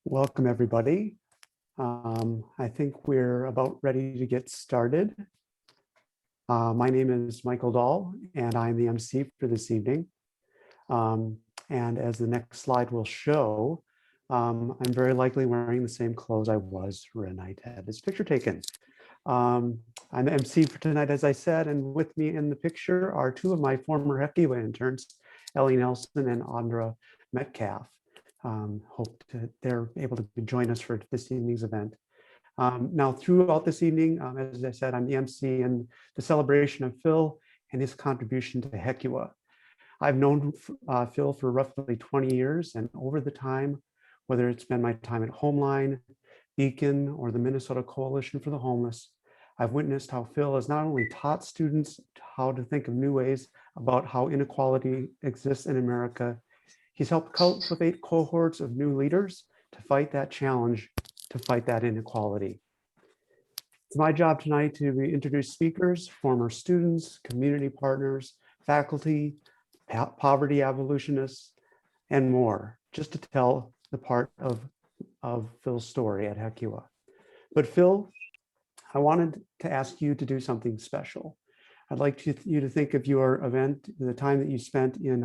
Welcome, everybody. I think we're about ready to get started. My name is Michael Dahl, and I'm the MC for this evening. And as the next slide will show, I'm very likely wearing the same clothes I was when I had this picture taken. I'm the MC for tonight, as I said, and with me in the picture are two of my former HECUA interns, Ellie Nelson and Andra Metcalf. Hope they're able to join us for this evening's event. Now, throughout this evening, as I said, I'm the MC in the celebration of Phil and his contribution to HECUA. I've known Phil for roughly 20 years, and over the time, whether it's been my time at Homeline, Beacon, or the Minnesota Coalition for the Homeless, I've witnessed how Phil has not only taught students how to think of new ways about how inequality exists in America, he's helped cultivate cohorts of new leaders to fight that challenge, to fight that inequality. It's my job tonight to introduce speakers, former students, community partners, faculty, poverty abolitionists, and more, just to tell the part of Phil's story at HECUA. But Phil, I wanted to ask you to do something special. I'd like you to think of your event, the time that you spent in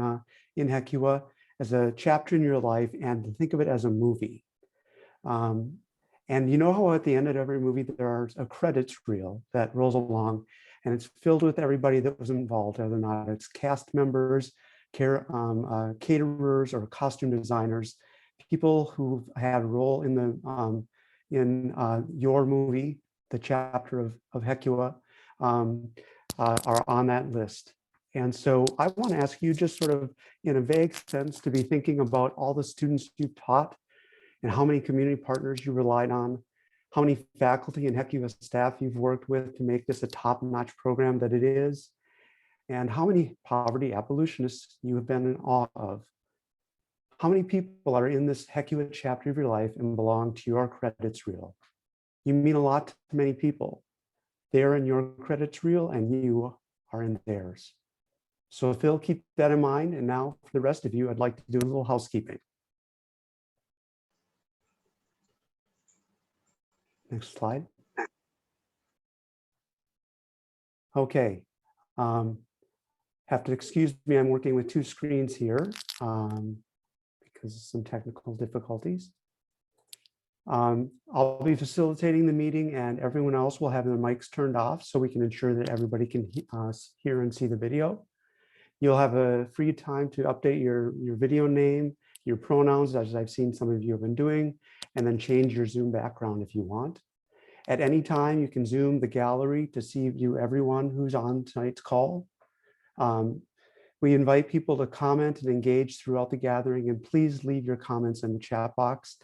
HECUA, as a chapter in your life, and to think of it as a movie. And you know how at the end of every movie there's a credits reel that rolls along, and it's filled with everybody that was involved, whether or not it's cast members, caterers, or costume designers, people who had a role in your movie, the chapter of HECUA, are on that list. And so I want to ask you, just sort of in a vague sense, to be thinking about all the students you've taught and how many community partners you relied on, how many faculty and HECUA staff you've worked with to make this a top-notch program that it is, and how many poverty abolitionists you have been in awe of. How many people are in this HECUA chapter of your life and belong to your credits reel? You mean a lot to many people. They're in your credits reel and you are in theirs. So Phil, keep that in mind. And now for the rest of you, I'd like to do a little housekeeping. Next slide. Okay. Have to excuse me, I'm working with two screens here because of some technical difficulties. I'll be facilitating the meeting, and everyone else will have their mics turned off so we can ensure that everybody can hear and see the video. You'll have a free time to update your video name, your pronouns, as I've seen some of you have been doing, and then change your Zoom background if you want. At any time, you can Zoom the gallery to see everyone who's on tonight's call. We invite people to comment and engage throughout the gathering, and please leave your comments in the chat box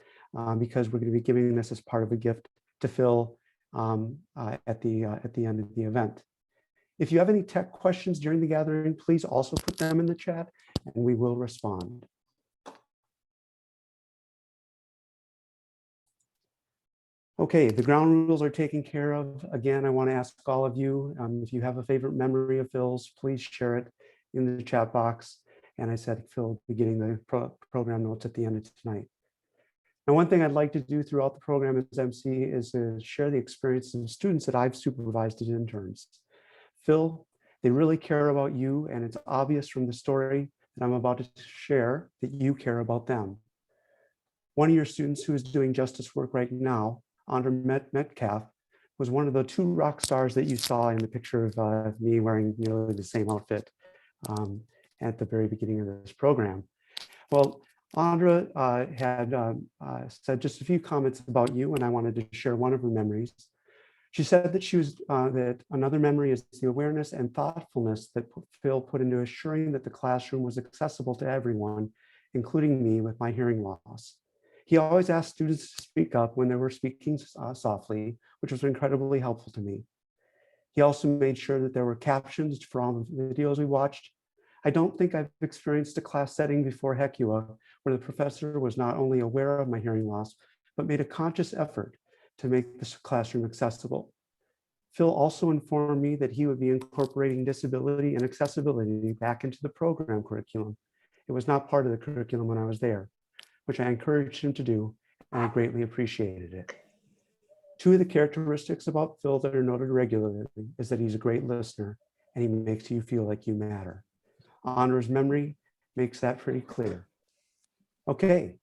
because we're going to be giving this as part of a gift to Phil at the end of the event. If you have any tech questions during the gathering, please also put them in the chat and we will respond. Okay, the ground rules are taken care of. Again, I want to ask all of you, if you have a favorite memory of Phil's, please share it in the chat box. And I said Phil will be getting the program notes at the end of tonight. Now, one thing I'd like to do throughout the program as MC is to share the experiences of students that I've supervised as interns. Phil, they really care about you, and it's obvious from the story that I'm about to share that you care about them. One of your students who is doing justice work right now, Andra Metcalf, was one of the two rock stars that you saw in the picture of me wearing nearly the same outfit at the very beginning of this program. Well, Andra had said just a few comments about you, and I wanted to share one of her memories. She said that that another memory is the awareness and thoughtfulness that Phil put into assuring that the classroom was accessible to everyone, including me with my hearing loss. He always asked students to speak up when they were speaking softly, which was incredibly helpful to me. He also made sure that there were captions for all the videos we watched. I don't think I've experienced a class setting before HECUA where the professor was not only aware of my hearing loss, but made a conscious effort to make this classroom accessible. Phil also informed me that he would be incorporating disability and accessibility back into the program curriculum. It was not part of the curriculum when I was there, which I encouraged him to do, and I greatly appreciated it. Two of the characteristics about Phil that are noted regularly is that he's a great listener and he makes you feel like you matter. Honor his memory makes that pretty clear. Okay,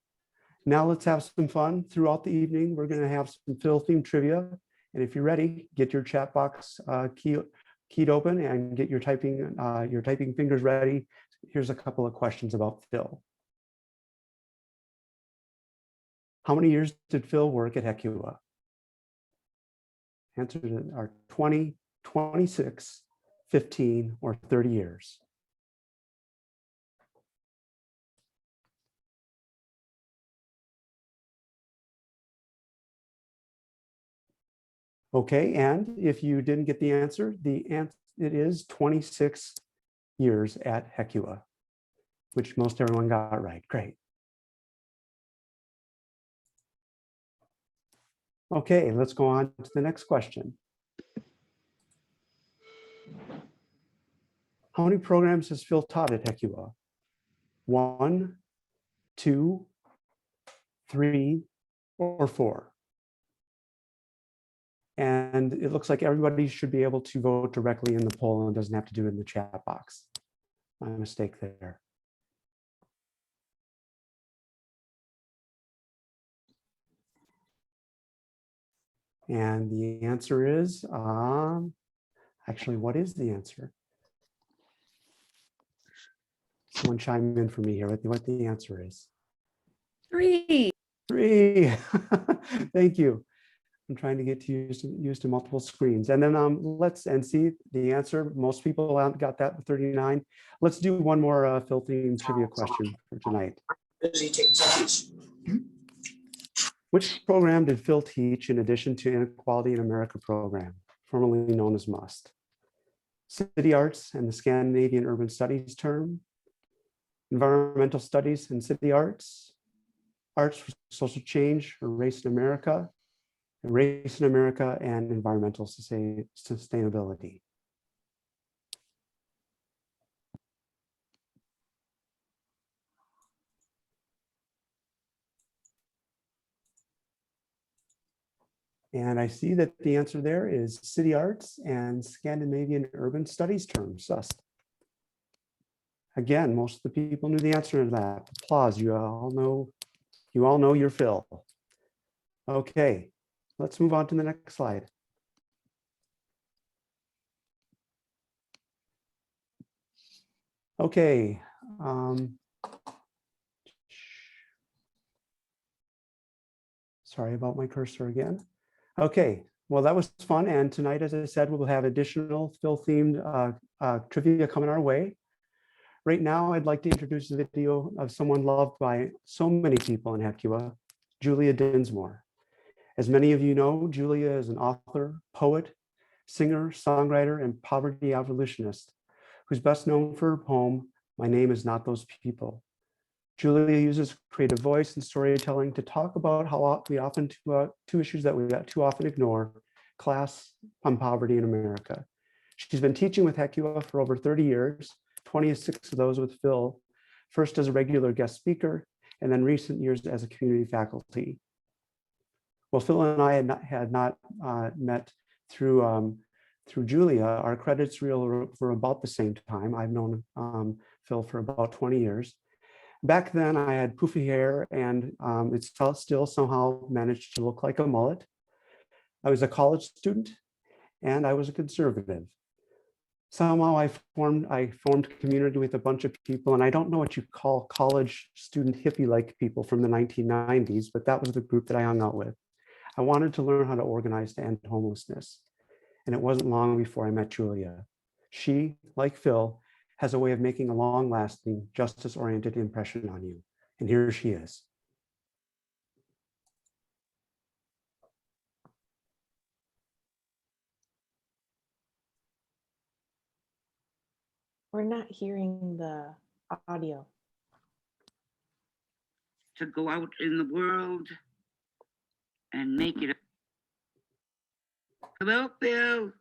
now let's have some fun. Throughout the evening, we're going to have some Phil themed trivia. And if you're ready, get your chat box keyed open and get your typing fingers ready. Here's a couple of questions about Phil. How many years did Phil work at HECUA? Answers are 20, 26, 15, or 30 years. Okay, and if you didn't get the answer, it is 26 years at HECUA, which most everyone got right. Great. Okay, let's go on to the next question. How many programs has Phil taught at HECUA? 1, 2, 3, or 4? And it looks like everybody should be able to vote directly in the poll and doesn't have to do it in the chat box. My mistake there. And the answer is, actually, what is the answer? Someone chime in for me here with what the answer is. 3. 3. Thank you. I'm trying to get used to multiple screens. And then let's see the answer. Most people got that with 39. Let's do one more Phil themed trivia question for tonight. Which program did Phil teach in addition to Inequality in America program, formerly known as MUST? City Arts and the Scandinavian Urban Studies term, Environmental Studies and City Arts, Arts for Social Change or Race in America and Environmental Sustainability. And I see that the answer there is City Arts and Scandinavian Urban Studies terms, SUST. Again, most of the people knew the answer to that. Applause, you all know your Phil. Okay, let's move on to the next slide. Okay. Sorry about my cursor again. Okay, well, that was fun. And tonight, as I said, we'll have additional Phil-themed trivia coming our way. Right now, I'd like to introduce a video of someone loved by so many people in HECUA, Julia Dinsmore. As many of you know, Julia is an author, poet, singer, songwriter, and poverty abolitionist, who's best known for her poem, My Name Is Not Those People. Julia uses creative voice and storytelling to talk about how we often, two issues that we too often ignore, class and poverty in America. She's been teaching with HECUA for over 30 years, 26 of those with Phil, first as a regular guest speaker, and then recent years as a community faculty. Well, Phil and I had not met through Julia. Our credits were about the same time. I've known Phil for about 20 years. Back then, I had poofy hair and it still somehow managed to look like a mullet. I was a college student and I was a conservative. Somehow I formed community with a bunch of people, and I don't know what you call college student hippie-like people from the 1990s, but that was the group that I hung out with. I wanted to learn how to organize to end homelessness. And it wasn't long before I met Julia. She, like Phil, has a way of making a long-lasting, justice-oriented impression on you. And here she is. We're not hearing the audio. To go out in the world and make it. Hello, Phil.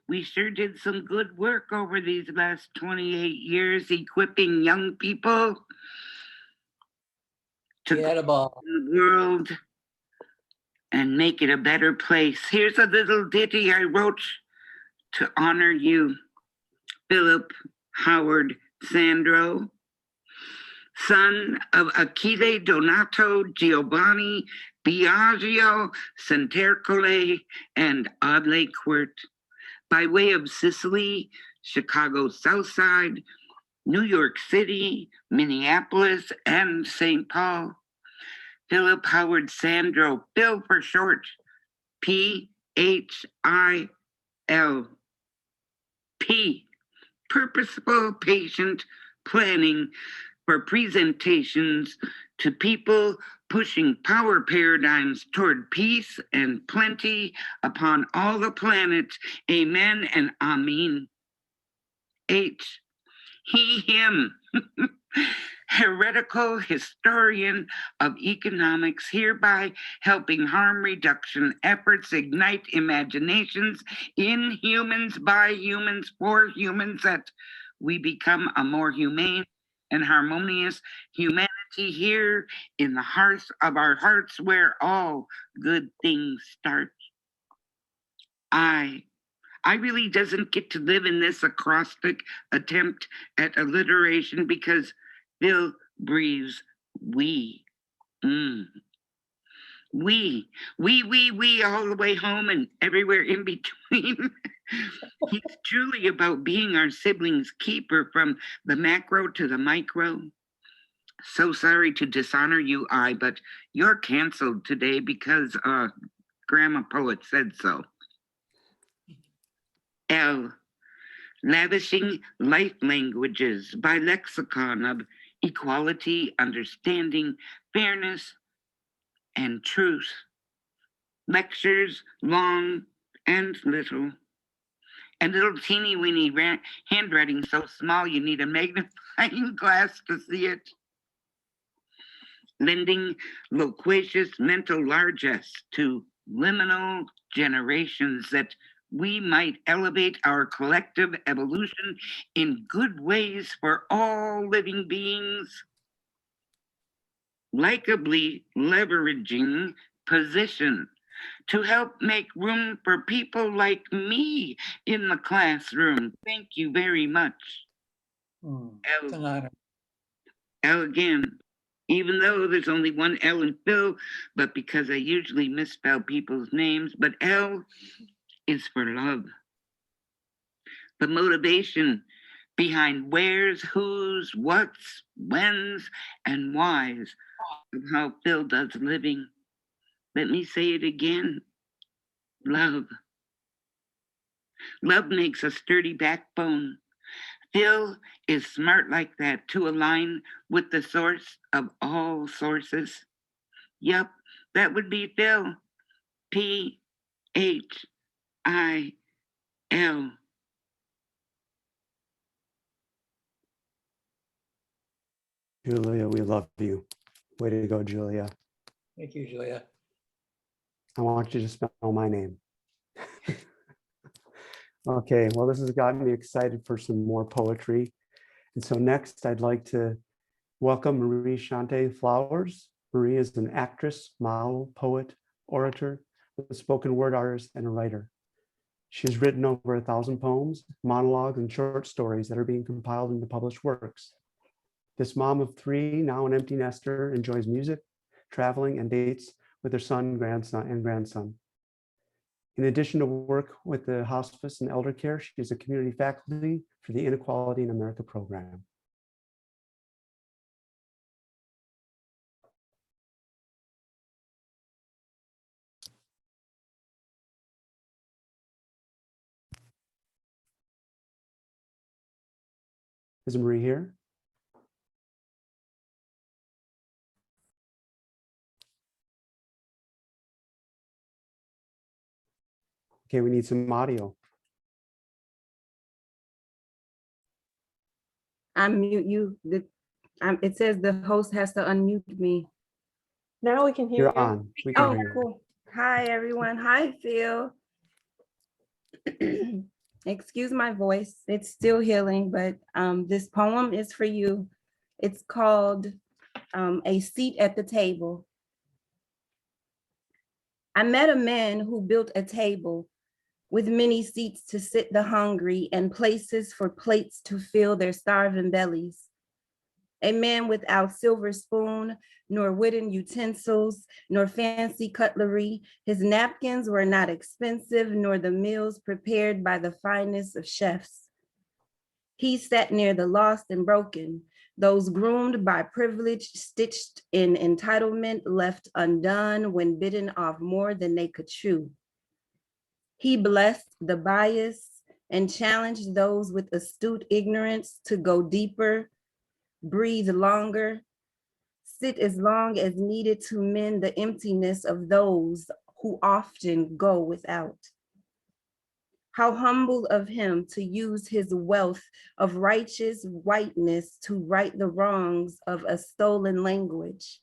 We sure did some good work over these last 28 years, equipping young people to He had a ball. the world and make it a better place. Here's a little ditty I wrote to honor you, Philip Howard Sandro, son of Achille Donato Giovanni Biagio Santercole and Audley Quirt, by way of Sicily, Chicago Southside, New York City, Minneapolis, and St. Paul. Philip Howard Sandro, Phil for short, P-H-I-L. P, purposeful, patient planning for presentations to people pushing power paradigms toward peace and plenty upon all the planets. Amen and amen. H, he, him. Heretical historian of economics, hereby helping harm reduction efforts ignite imaginations in humans, by humans, for humans, that we become a more humane and harmonious humanity here in the hearth of our hearts, where all good things start. I really doesn't get to live in this acrostic attempt at alliteration because Phil breathes we. We all the way home and everywhere in between. He's truly about being our siblings' keeper from the macro to the micro. So sorry to dishonor you, but you're canceled today because Grandma Poet said so. L, lavishing life languages by lexicon of equality, understanding, fairness, and truth. Lectures long and little. And little teeny weeny handwriting so small you need a magnifying glass to see it. Lending loquacious mental largesse to liminal generations that we might elevate our collective evolution in good ways for all living beings. Likeably leveraging position to help make room for people like me in the classroom. Thank you very much. It's an honor. L again, even though there's only one L in Phil, but because I usually misspell people's names, but L is for love. The motivation behind where's, who's, what's, when's, and why's of how Phil does living. Let me say it again. Love. Love makes a sturdy backbone. Phil is smart like that to align with the source of all sources. Yup, that would be Phil. P-H-I-L. Julia, we love you. Way to go, Julia. Thank you, Julia. I want you to spell my name. Okay, well, this has gotten me excited for some more poetry. And so next, I'd like to welcome Marie Shantae Flowers. Marie is an actress, model, poet, orator, a spoken word artist, and a writer. She's written over 1,000 poems, monologues, and short stories that are being compiled into published works. This mom of three, now an empty nester, enjoys music, traveling, and dates with her son, grandson. In addition to work with the hospice and elder care, she is a community faculty for the Inequality in America program. Is Marie here? Okay, we need some audio. Unmute you. It says the host has to unmute me. Now we can hear You're you. on. We can Oh, hear you. cool. Hi, everyone. Hi, Phil. Excuse my voice. It's still healing, but this poem is for you. It's called a seat at the table. I met a man who built a table with many seats to sit the hungry and places for plates to fill their starving bellies. A man without silver spoon, nor wooden utensils, nor fancy cutlery. His napkins were not expensive, nor the meals prepared by the finest of chefs. He sat near the lost and broken, those groomed by privilege, stitched in entitlement, left undone when bitten off more than they could chew. He blessed the biased and challenged those with astute ignorance to go deeper, breathe longer, sit as long as needed to mend the emptiness of those who often go without. How humble of him to use his wealth of righteous whiteness to right the wrongs of a stolen language.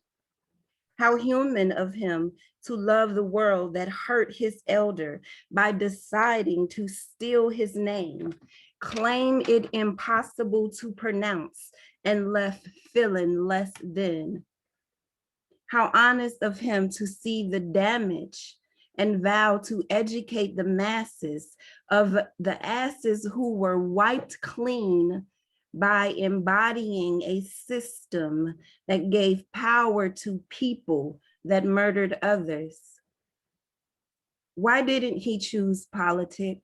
How human of him to love the world that hurt his elder by deciding to steal his name, claim it impossible to pronounce, and left feeling less than. How honest of him to see the damage and vow to educate the masses of the asses who were wiped clean by embodying a system that gave power to people that murdered others. Why didn't he choose politics?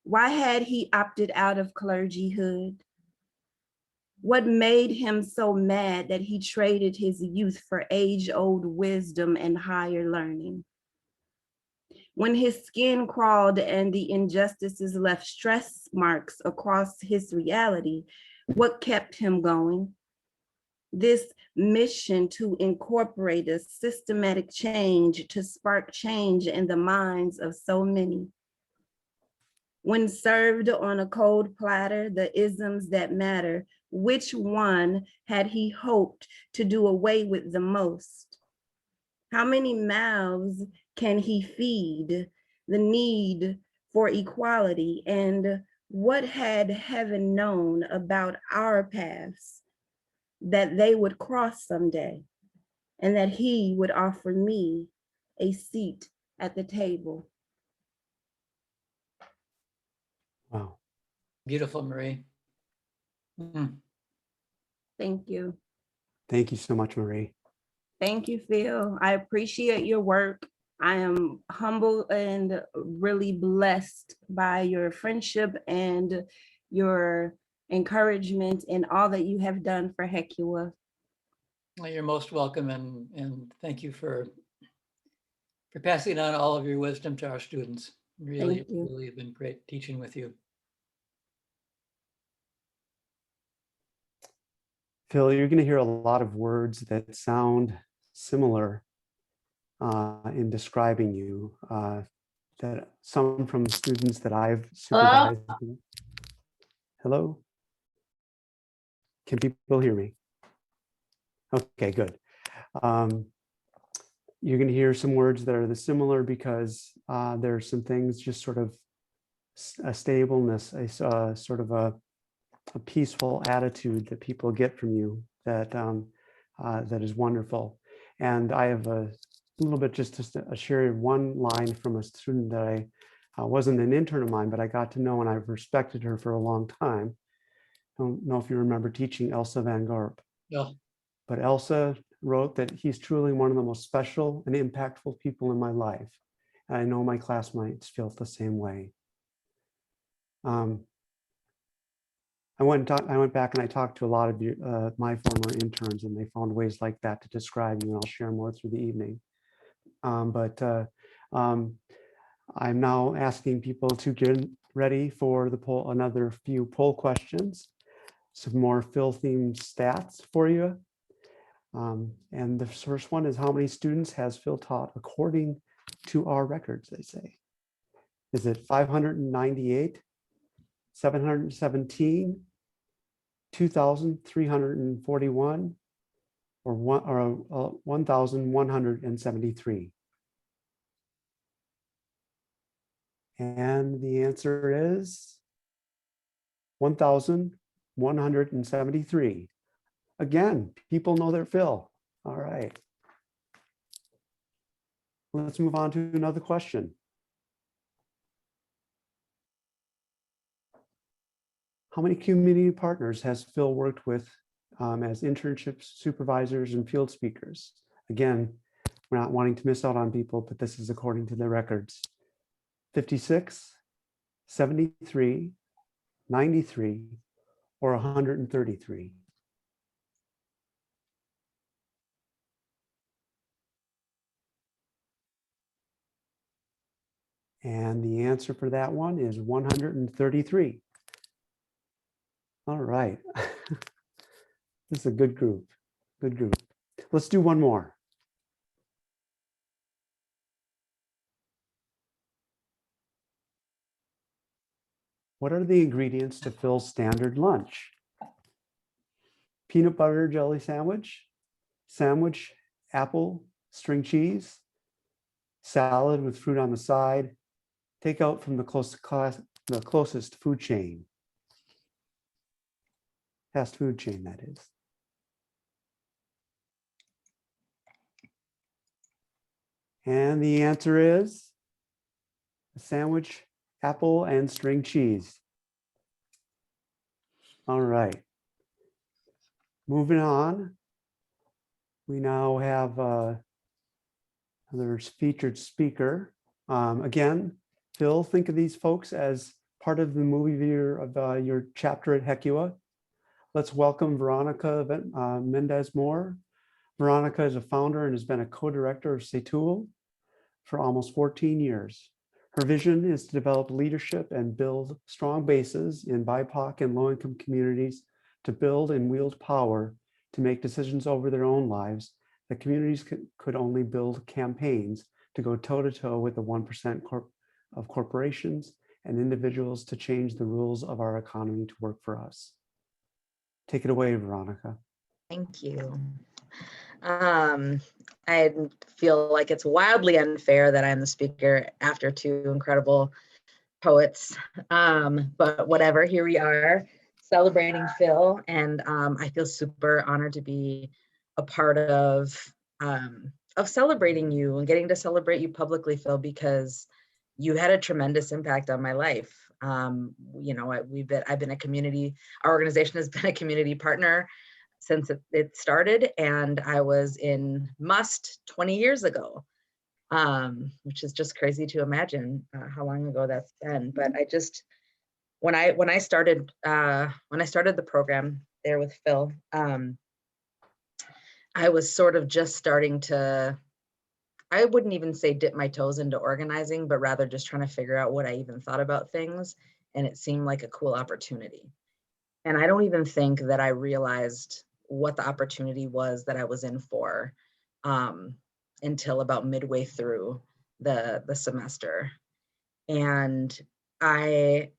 Why had he opted out of clergyhood? What made him so mad that he traded his youth for age-old wisdom and higher learning? When his skin crawled and the injustices left stress marks across his reality, what kept him going? This mission to incorporate a systematic change to spark change in the minds of so many. When served on a cold platter, the isms that matter, which one had he hoped to do away with the most? How many mouths can he feed? The need for equality, and what had heaven known about our paths that they would cross someday, and that he would offer me a seat at the table? Wow. Beautiful, Marie. Thank you. Thank you so much, Marie. Thank you, Phil. I appreciate your work. I am humble and really blessed by your friendship and your encouragement and all that you have done for HECUA. Well, you're most welcome, and thank you for passing on all of your wisdom to our students. Really, Thank you. really have been great teaching with you. Phil, you're going to hear a lot of words that sound similar in describing you, that some from students that I've supervised. Hello? Can people hear me? Okay, good. You're going to hear some words that are similar because there are some things, just sort of a stableness, a sort of a peaceful attitude that people get from you that that is wonderful. And I have a little bit just to share one line from a student that I wasn't an intern of mine, but I got to know and I've respected her for a long time. I don't know if you remember teaching Elsa Van Gorp. No. But Elsa wrote that he's truly one of the most special and impactful people in my life. And I know my classmates felt the same way. I went back and I talked to a lot of you, my former interns, and they found ways like that to describe you, and I'll share more through the evening. I'm now asking people to get ready for the poll, another few poll questions, some more Phil-themed stats for you. And the first one is, how many students has Phil taught according to our records, they say? Is it 598, 717, 2,341, or 1,173? And the answer is 1,173. Again, people know their fill. All right. Let's move on to another question. How many community partners has Phil worked with as internships, supervisors, and field speakers? Again, we're not wanting to miss out on people, but this is according to the records. 56, 73, 93, or 133? And the answer for that one is 133. All right. This is a good group. Good group. Let's do one more. What are the ingredients to Phil's standard lunch? Peanut butter jelly sandwich, apple, string cheese, salad with fruit on the side, takeout from the closest food chain. Fast food chain, that is. And the answer is a sandwich, apple, and string cheese. All right. Moving on. We now have another featured speaker. Again, Phil, think of these folks as part of the movie viewer of your chapter at HECUA. Let's welcome Veronica Mendez-Moore. Veronica is a founder and has been a co-director of HECUA for almost 14 years. Her vision is to develop leadership and build strong bases in BIPOC and low-income communities to build and wield power to make decisions over their own lives that communities could only build campaigns to go toe-to-toe with the 1% of corporations and individuals to change the rules of our economy to work for us. Take it away, Veronica. Thank you. I feel like it's wildly unfair that I'm the speaker after two incredible poets, but whatever, here we are celebrating Phil, and I feel super honored to be a part of celebrating you and getting to celebrate you publicly, Phil, because you had a tremendous impact on my life. You know, I've been a community, our organization has been a community partner since it started, and I was in Must 20 years ago, which is just crazy to imagine how long ago that's been. But I just, when I started the program there with Phil, I was sort of just starting to, I wouldn't even say dip my toes into organizing, but rather just trying to figure out what I even thought about things, and it seemed like a cool opportunity. And I don't even think that I realized what the opportunity was that I was in for until about midway through the semester. And I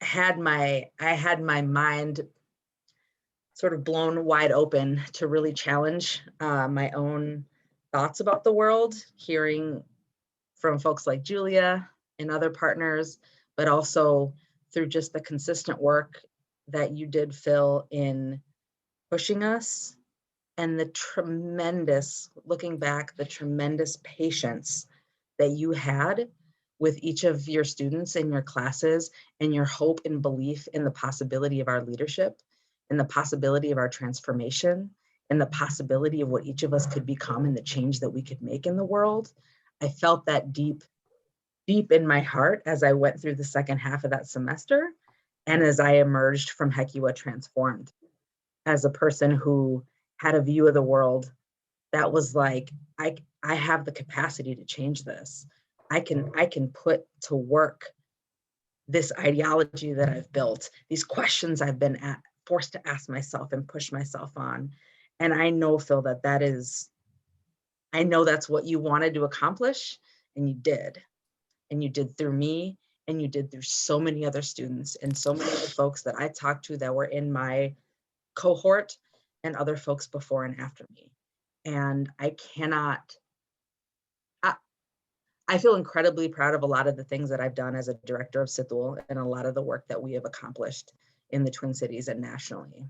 had my mind sort of blown wide open to really challenge my own thoughts about the world, hearing from folks like Julia and other partners, but also through just the consistent work that you did, Phil, in pushing us, and the tremendous, looking back, the tremendous patience that you had with each of your students in your classes, and your hope and belief in the possibility of our leadership, and the possibility of our transformation, and the possibility of what each of us could become and the change that we could make in the world. I felt that deep in my heart as I went through the second half of that semester, and as I emerged from HECUA transformed as a person who had a view of the world that was like, I have the capacity to change this. I can put to work this ideology that I've built, these questions I've been forced to ask myself and push myself on. And I know, Phil, I know that's what you wanted to accomplish, and you did. And you did through me, and you did through so many other students and so many other folks that I talked to that were in my cohort, and other folks before and after me. And I feel incredibly proud of a lot of the things that I've done as a director of SITUL, and a lot of the work that we have accomplished in the Twin Cities and nationally.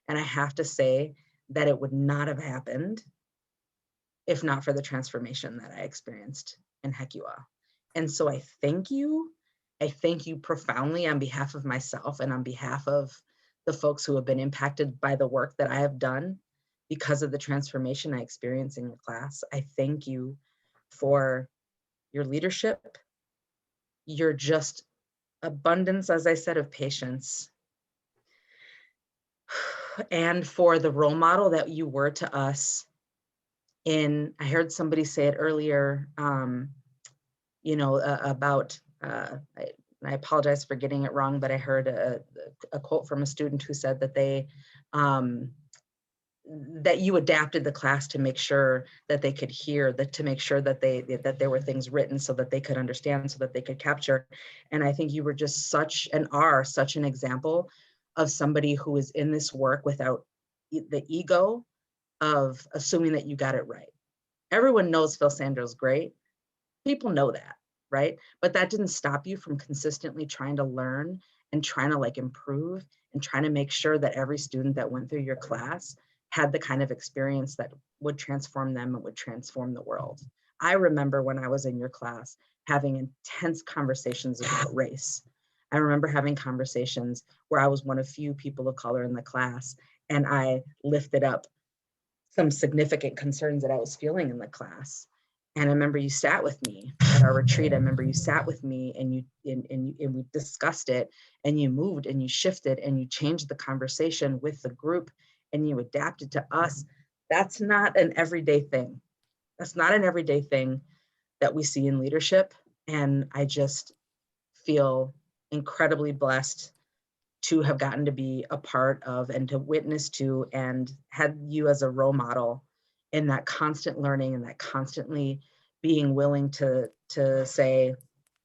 And I have to say that it would not have happened if not for the transformation that I experienced in HECUA. And so I thank you. I thank you profoundly on behalf of myself and on behalf of the folks who have been impacted by the work that I have done because of the transformation I experienced in your class. I thank you for your leadership, your just abundance, as I said, of patience, and for the role model that you were to us. I heard somebody say it earlier, about, I apologize for getting it wrong, but I heard a quote from a student who said that that you adapted the class to make sure that they could hear, to make sure that there were things written so that they could understand, so that they could capture. And I think you were just such an example of somebody who is in this work without the ego of assuming that you got it right. Everyone knows Phil Sandro's great. People know that, right? But that didn't stop you from consistently trying to learn and trying to improve and trying to make sure that every student that went through your class had the kind of experience that would transform them and would transform the world. I remember when I was in your class having intense conversations about race. I remember having conversations where I was one of few people of color in the class, and I lifted up some significant concerns that I was feeling in the class. And I remember you sat with me at our retreat. I remember you sat with me and we discussed it, and you moved and you shifted and you changed the conversation with the group and you adapted to us. That's not an everyday thing. That's not an everyday thing that we see in leadership. And I just feel incredibly blessed to have gotten to be a part of and to witness to and had you as a role model in that constant learning and that constantly being willing to say,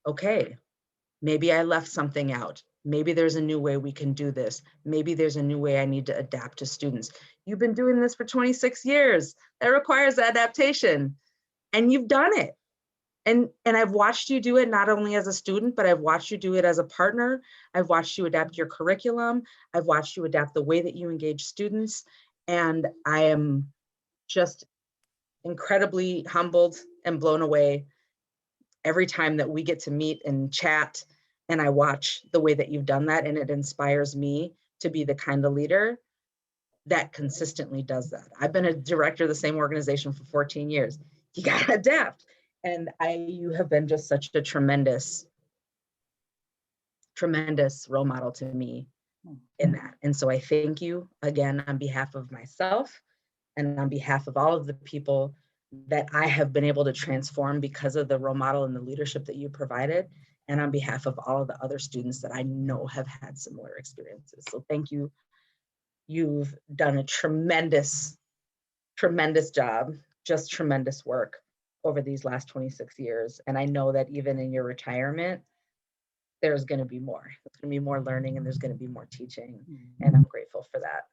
okay, maybe I left something out. Maybe there's a new way we can do this. Maybe there's a new way I need to adapt to students. You've been doing this for 26 years. That requires adaptation, and you've done it. And I've watched you do it not only as a student, but I've watched you do it as a partner. I've watched you adapt your curriculum. I've watched you adapt the way that you engage students. And I am just incredibly humbled and blown away every time that we get to meet and chat, and I watch the way that you've done that, and it inspires me to be the kind of leader that consistently does that. I've been a director of the same organization for 14 years. You gotta adapt. And you have been just such a tremendous role model to me in that. And so I thank you again on behalf of myself and on behalf of all of the people that I have been able to transform because of the role model and the leadership that you provided, and on behalf of all of the other students that I know have had similar experiences. So thank you. You've done a tremendous job, just tremendous work over these last 26 years. And I know that even in your retirement, there's going to be more. There's going to be more learning, and there's going to be more teaching. And I'm grateful for that.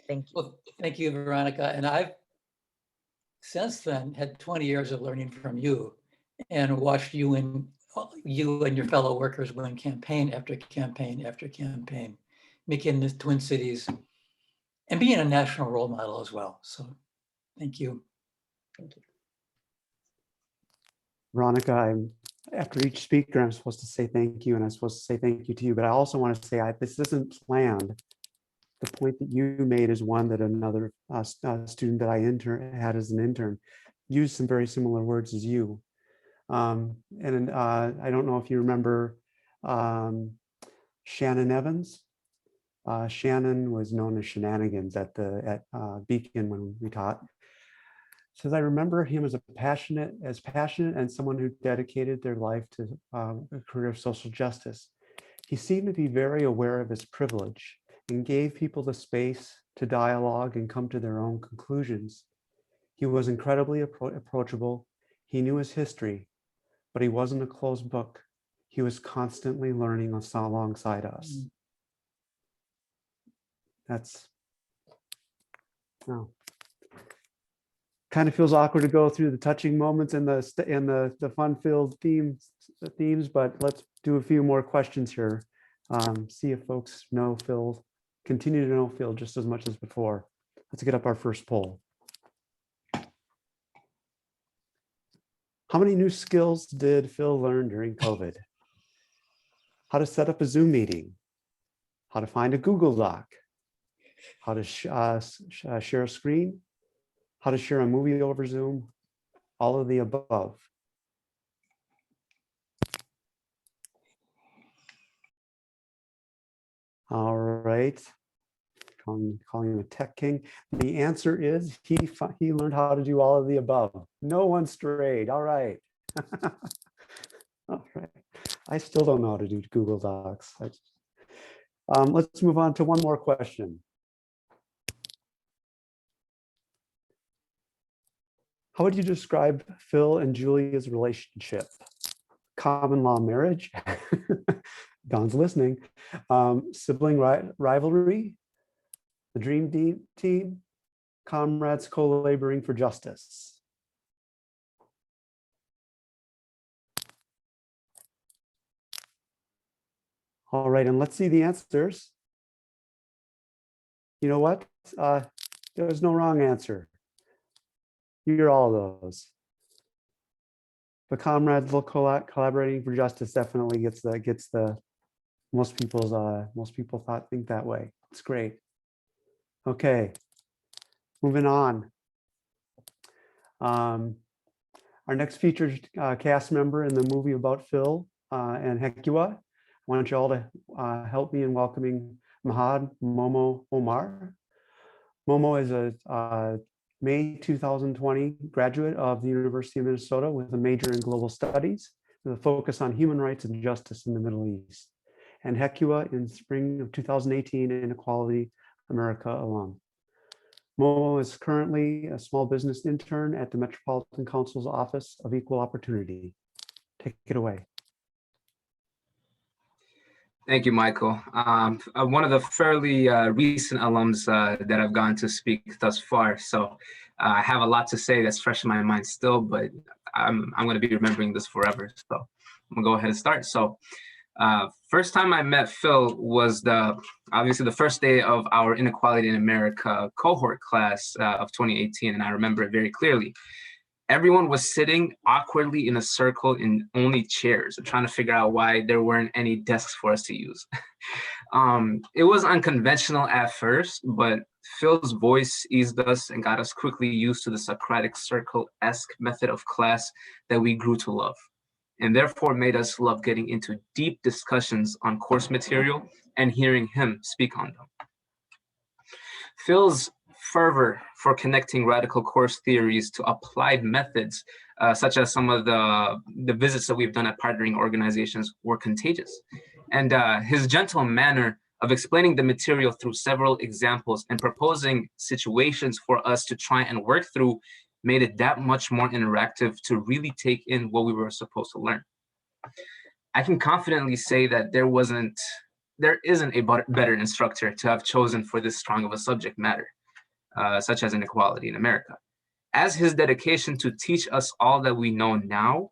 Thank you. Well, thank you, Veronica. And I've since then had 20 years of learning from you and watched you and your fellow workers win campaign after campaign after campaign, making the Twin Cities and being a national role model as well. So thank you. Thank you. Veronica, after each speaker, I'm supposed to say thank you, and I'm supposed to say thank you to you, but I also want to say this isn't planned. The point that you made is one that another student that I had as an intern used some very similar words as you. I don't know if you remember Shannon Evans. Shannon was known as Shenanigans at Beacon when we taught. Says, I remember him as passionate and someone who dedicated their life to a career of social justice. He seemed to be very aware of his privilege and gave people the space to dialogue and come to their own conclusions. He was incredibly approachable. He knew his history, but he wasn't a closed book. He was constantly learning alongside us. That's, kind of feels awkward to go through the touching moments and the fun-filled themes, but let's do a few more questions here. See if folks know Phil continue to know Phil just as much as before? Let's get up our first poll. How many new skills did Phil learn during COVID? How to set up a Zoom meeting, how to find a Google Doc, how to share a screen, how to share a movie over Zoom, all of the above. All right, calling him a tech king. The answer is he learned how to do all of the above. No one strayed. All right. All right. I still don't know how to do Google Docs. Let's move on to one more question. How would you describe Phil and Julia's relationship? Common law marriage? Don's listening. Sibling rivalry? The dream team? Comrades co-laboring for justice? All right, and let's see the answers. You know what? There's no wrong answer. You're all of those. The comrades collaborating for justice definitely gets the most people think that way. It's great. Okay, moving on. Our next featured cast member in the movie about Phil and HECUA. I want you all to help me in welcoming Momo Omar. Momo is a May 2020 graduate of the University of Minnesota with a major in global studies with a focus on human rights and justice in the Middle East, and HECUA in spring of 2018 and Equality America alum. Momo is currently a small business intern at the Metropolitan Council's Office of Equal Opportunity. Take it away. Thank you, Michael. One of the fairly recent alums that I've gotten to speak thus far, so I have a lot to say that's fresh in my mind still, but I'm going to be remembering this forever. So I'm gonna go ahead and start. So first time I met Phil was obviously the first day of our Inequality in America cohort class of 2018, and I remember it very clearly. Everyone was sitting awkwardly in a circle in only chairs, trying to figure out why there weren't any desks for us to use. It was unconventional at first, but Phil's voice eased us and got us quickly used to the Socratic circle-esque method of class that we grew to love, and therefore made us love getting into deep discussions on course material and hearing him speak on them. Phil's fervor for connecting radical course theories to applied methods, such as some of the visits that we've done at partnering organizations, were contagious. And his gentle manner of explaining the material through several examples and proposing situations for us to try and work through made it that much more interactive to really take in what we were supposed to learn. I can confidently say that there isn't a better instructor to have chosen for this strong of a subject matter, such as inequality in America, as his dedication to teach us all that we know now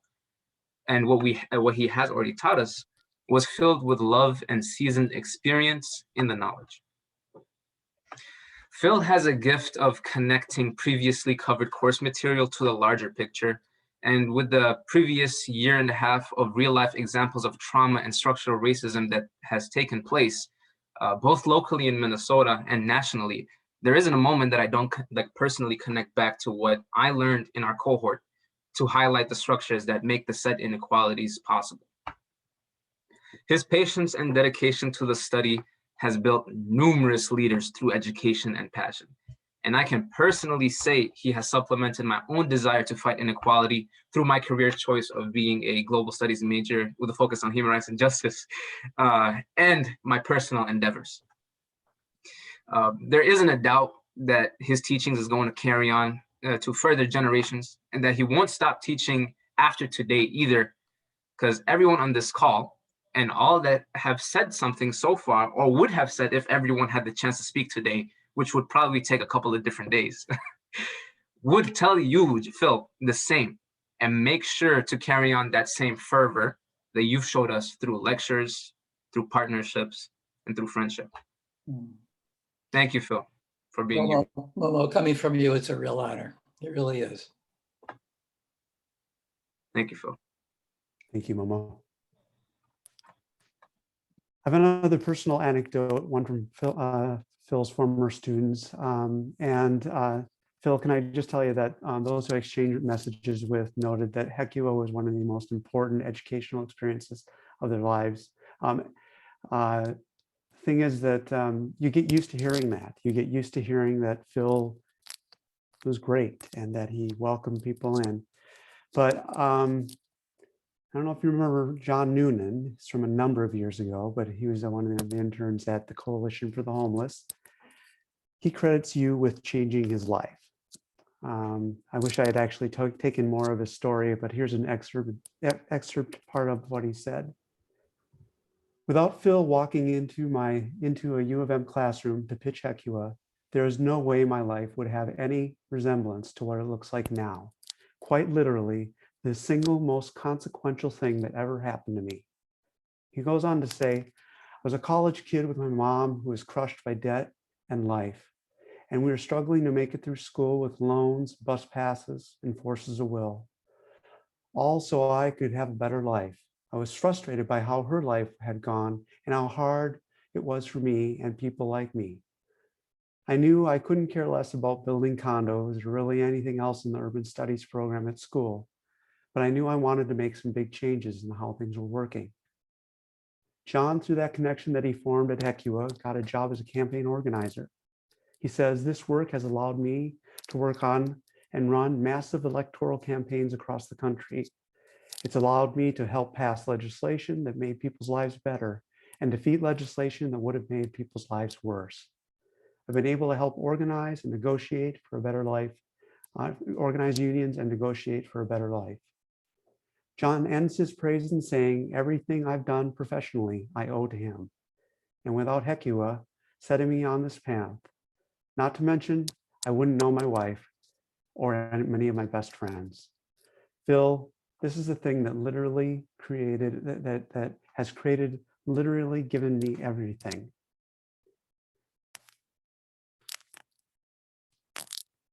and what he has already taught us was filled with love and seasoned experience in the knowledge. Phil has a gift of connecting previously covered course material to the larger picture, and with the previous year and a half of real-life examples of trauma and structural racism that has taken place, both locally in Minnesota and nationally, there isn't a moment that I don't personally connect back to what I learned in our cohort to highlight the structures that make the said inequalities possible. His patience and dedication to the study has built numerous leaders through education and passion. And I can personally say he has supplemented my own desire to fight inequality through my career choice of being a global studies major with a focus on human rights and justice, and my personal endeavors. There isn't a doubt that his teachings is going to carry on to further generations, and that he won't stop teaching after today either, because everyone on this call and all that have said something so far, or would have said if everyone had the chance to speak today, which would probably take a couple of different days, would tell you, Phil, the same, and make sure to carry on that same fervor that you've showed us through lectures, through partnerships, and through friendship. Thank you, Phil, for being here. Momo, coming from you, it's a real honor. It really is. Thank you, Phil. Thank you, Momo. I have another personal anecdote, one from Phil's former students. Phil, can I just tell you that those who exchanged messages with noted that HECUA was one of the most important educational experiences of their lives. Thing is that you get used to hearing that. You get used to hearing that Phil was great and that he welcomed people in. But I don't know if you remember John Noonan. It's from a number of years ago, but he was one of the interns at the Coalition for the Homeless. He credits you with changing his life. I wish I had actually taken more of his story, but here's an excerpt part of what he said. Without Phil walking into a U of M classroom to pitch HECUA, there is no way my life would have any resemblance to what it looks like now. Quite literally, the single most consequential thing that ever happened to me. He goes on to say, I was a college kid with my mom who was crushed by debt and life, and we were struggling to make it through school with loans, bus passes, and forces of will. All so I could have a better life. I was frustrated by how her life had gone and how hard it was for me and people like me. I knew I couldn't care less about building condos or really anything else in the urban studies program at school, but I knew I wanted to make some big changes in how things were working. John, through that connection that he formed at HECUA, got a job as a campaign organizer. He says, this work has allowed me to work on and run massive electoral campaigns across the country. It's allowed me to help pass legislation that made people's lives better and defeat legislation that would have made people's lives worse. I've been able to help organize and negotiate for a better life, organize unions and negotiate for a better life. John ends his praise in saying, everything I've done professionally, I owe to him. And without HECUA setting me on this path, not to mention, I wouldn't know my wife or many of my best friends. Phil, this is the thing that literally created, that has created, literally given me everything.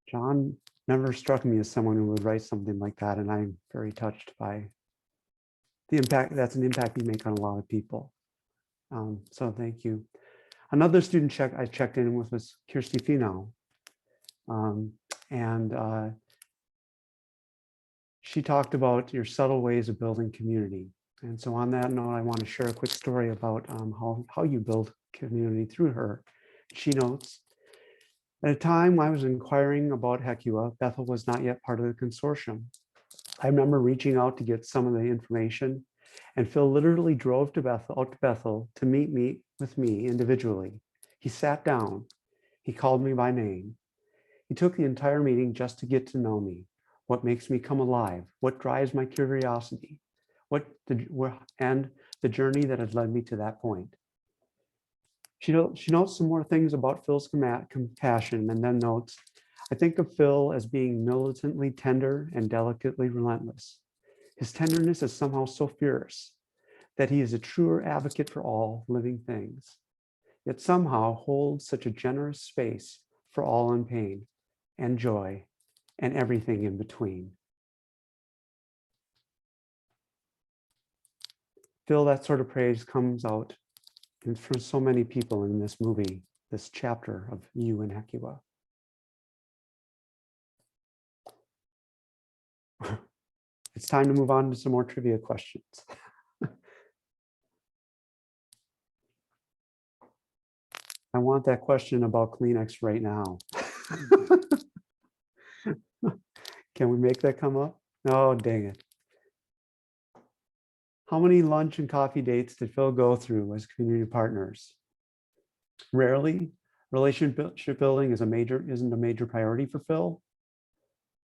John never struck me as someone who would write something like that, and I'm very touched by the impact. That's an impact you make on a lot of people. So thank you. Another student I checked in with was Kirsty Finau. She talked about your subtle ways of building community. And so on that note, I want to share a quick story about how you build community through her. She notes, at a time I was inquiring about HECUA, Bethel was not yet part of the consortium. I remember reaching out to get some of the information, and Phil literally drove to Bethel to meet with me individually. He sat down, he called me by name. He took the entire meeting just to get to know me, what makes me come alive, what drives my curiosity, and the journey that has led me to that point. She notes some more things about Phil's compassion and then notes, I think of Phil as being militantly tender and delicately relentless. His tenderness is somehow so fierce that he is a truer advocate for all living things, yet somehow holds such a generous space for all in pain and joy and everything in between. Phil, that sort of praise comes out for so many people in this movie, this chapter of you and HECUA. It's time to move on to some more trivia questions. I want that question about Kleenex right now. Can we make that come up? Oh, dang it. How many lunch and coffee dates did Phil go through as community partners? Rarely. Relationship building isn't a major priority for Phil.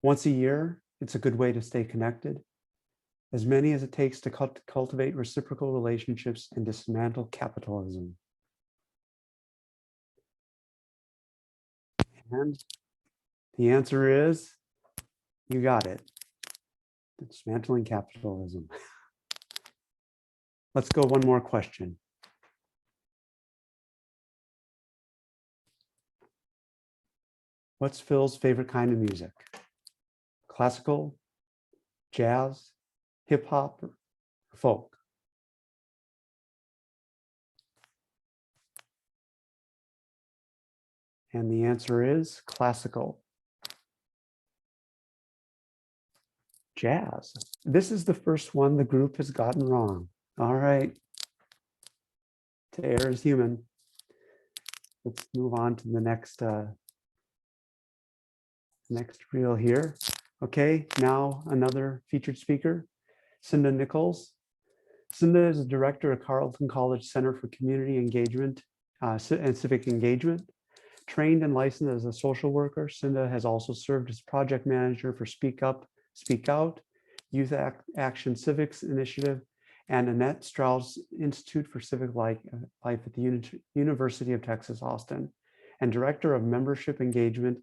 Once a year, it's a good way to stay connected. As many as it takes to cultivate reciprocal relationships and dismantle capitalism. And the answer is, you got it. Dismantling capitalism. Let's go one more question. What's Phil's favorite kind of music? Classical, jazz, hip hop, or folk? And the answer is classical. Jazz. This is the first one the group has gotten wrong. All right. To err is human. Let's move on to the next reel here. Okay, now another featured speaker, Cinda Nichols. Cinda is the director of Carleton College Center for Community Engagement and Civic Engagement. Trained and licensed as a social worker, Cinda has also served as project manager for Speak Up, Speak Out, Youth Action Civics Initiative, and Annette Strauss Institute for Civic Life at the University of Texas, Austin, and director of membership engagement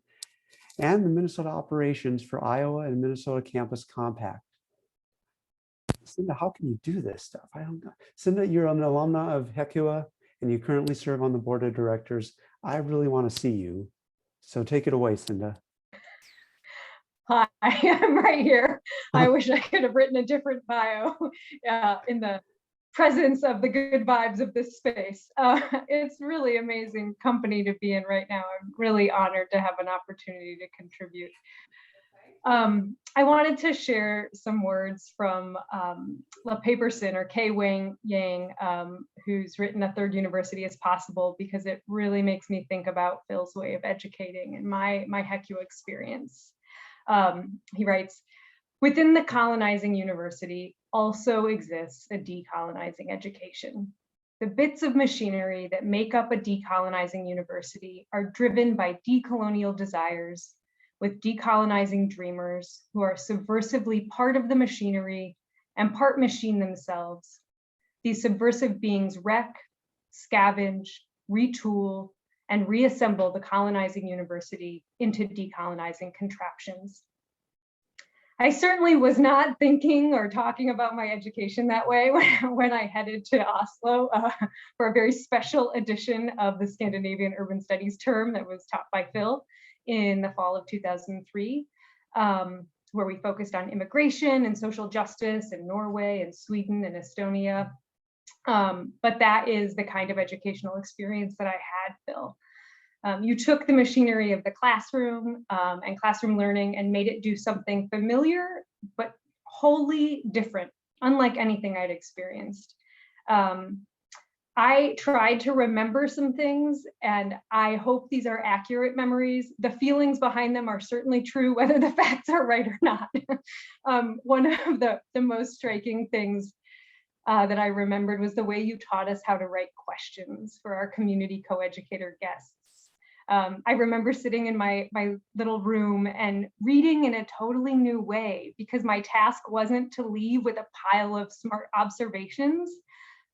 and the Minnesota operations for Iowa and Minnesota Campus Compact. Cinda, how can you do this stuff? I don't know. Cinda, you're an alumna of HECUA and you currently serve on the board of directors. I really want to see you. So take it away, Cinda. Hi, I'm right here. I wish I could have written a different bio in the presence of the good vibes of this space. It's really amazing company to be in right now. I'm really honored to have an opportunity to contribute. I wanted to share some words from La Paperson, or Kay Wang Yang, who's written A Third University is Possible, because it really makes me think about Phil's way of educating and my HECUA experience. He writes, within the colonizing university also exists a decolonizing education. The bits of machinery that make up a decolonizing university are driven by decolonial desires, with decolonizing dreamers who are subversively part of the machinery and part machine themselves. These subversive beings wreck, scavenge, retool, and reassemble the colonizing university into decolonizing contraptions. I certainly was not thinking or talking about my education that way when I headed to Oslo for a very special edition of the Scandinavian Urban Studies term that was taught by Phil in the fall of 2003, where we focused on immigration and social justice in Norway and Sweden and Estonia. But that is the kind of educational experience that I had, Phil. You took the machinery of the classroom and classroom learning and made it do something familiar, but wholly different, unlike anything I'd experienced. I tried to remember some things, and I hope these are accurate memories. The feelings behind them are certainly true, whether the facts are right or not. One of the most striking things that I remembered was the way you taught us how to write questions for our community co-educator guests. I remember sitting in my little room and reading in a totally new way, because my task wasn't to leave with a pile of smart observations,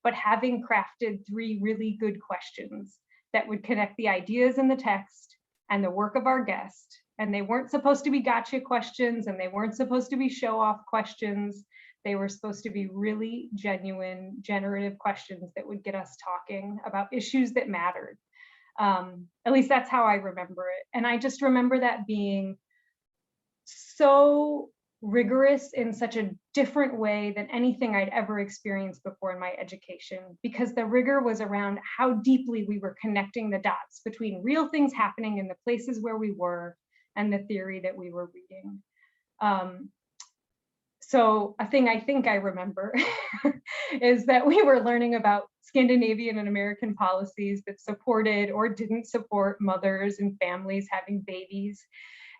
but having crafted 3 really good questions that would connect the ideas in the text and the work of our guest. And they weren't supposed to be gotcha questions, and they weren't supposed to be show-off questions. They were supposed to be really genuine, generative questions that would get us talking about issues that mattered. At least that's how I remember it. And I just remember that being so rigorous in such a different way than anything I'd ever experienced before in my education, because the rigor was around how deeply we were connecting the dots between real things happening in the places where we were and the theory that we were reading. So a thing I think I remember is that we were learning about Scandinavian and American policies that supported or didn't support mothers and families having babies.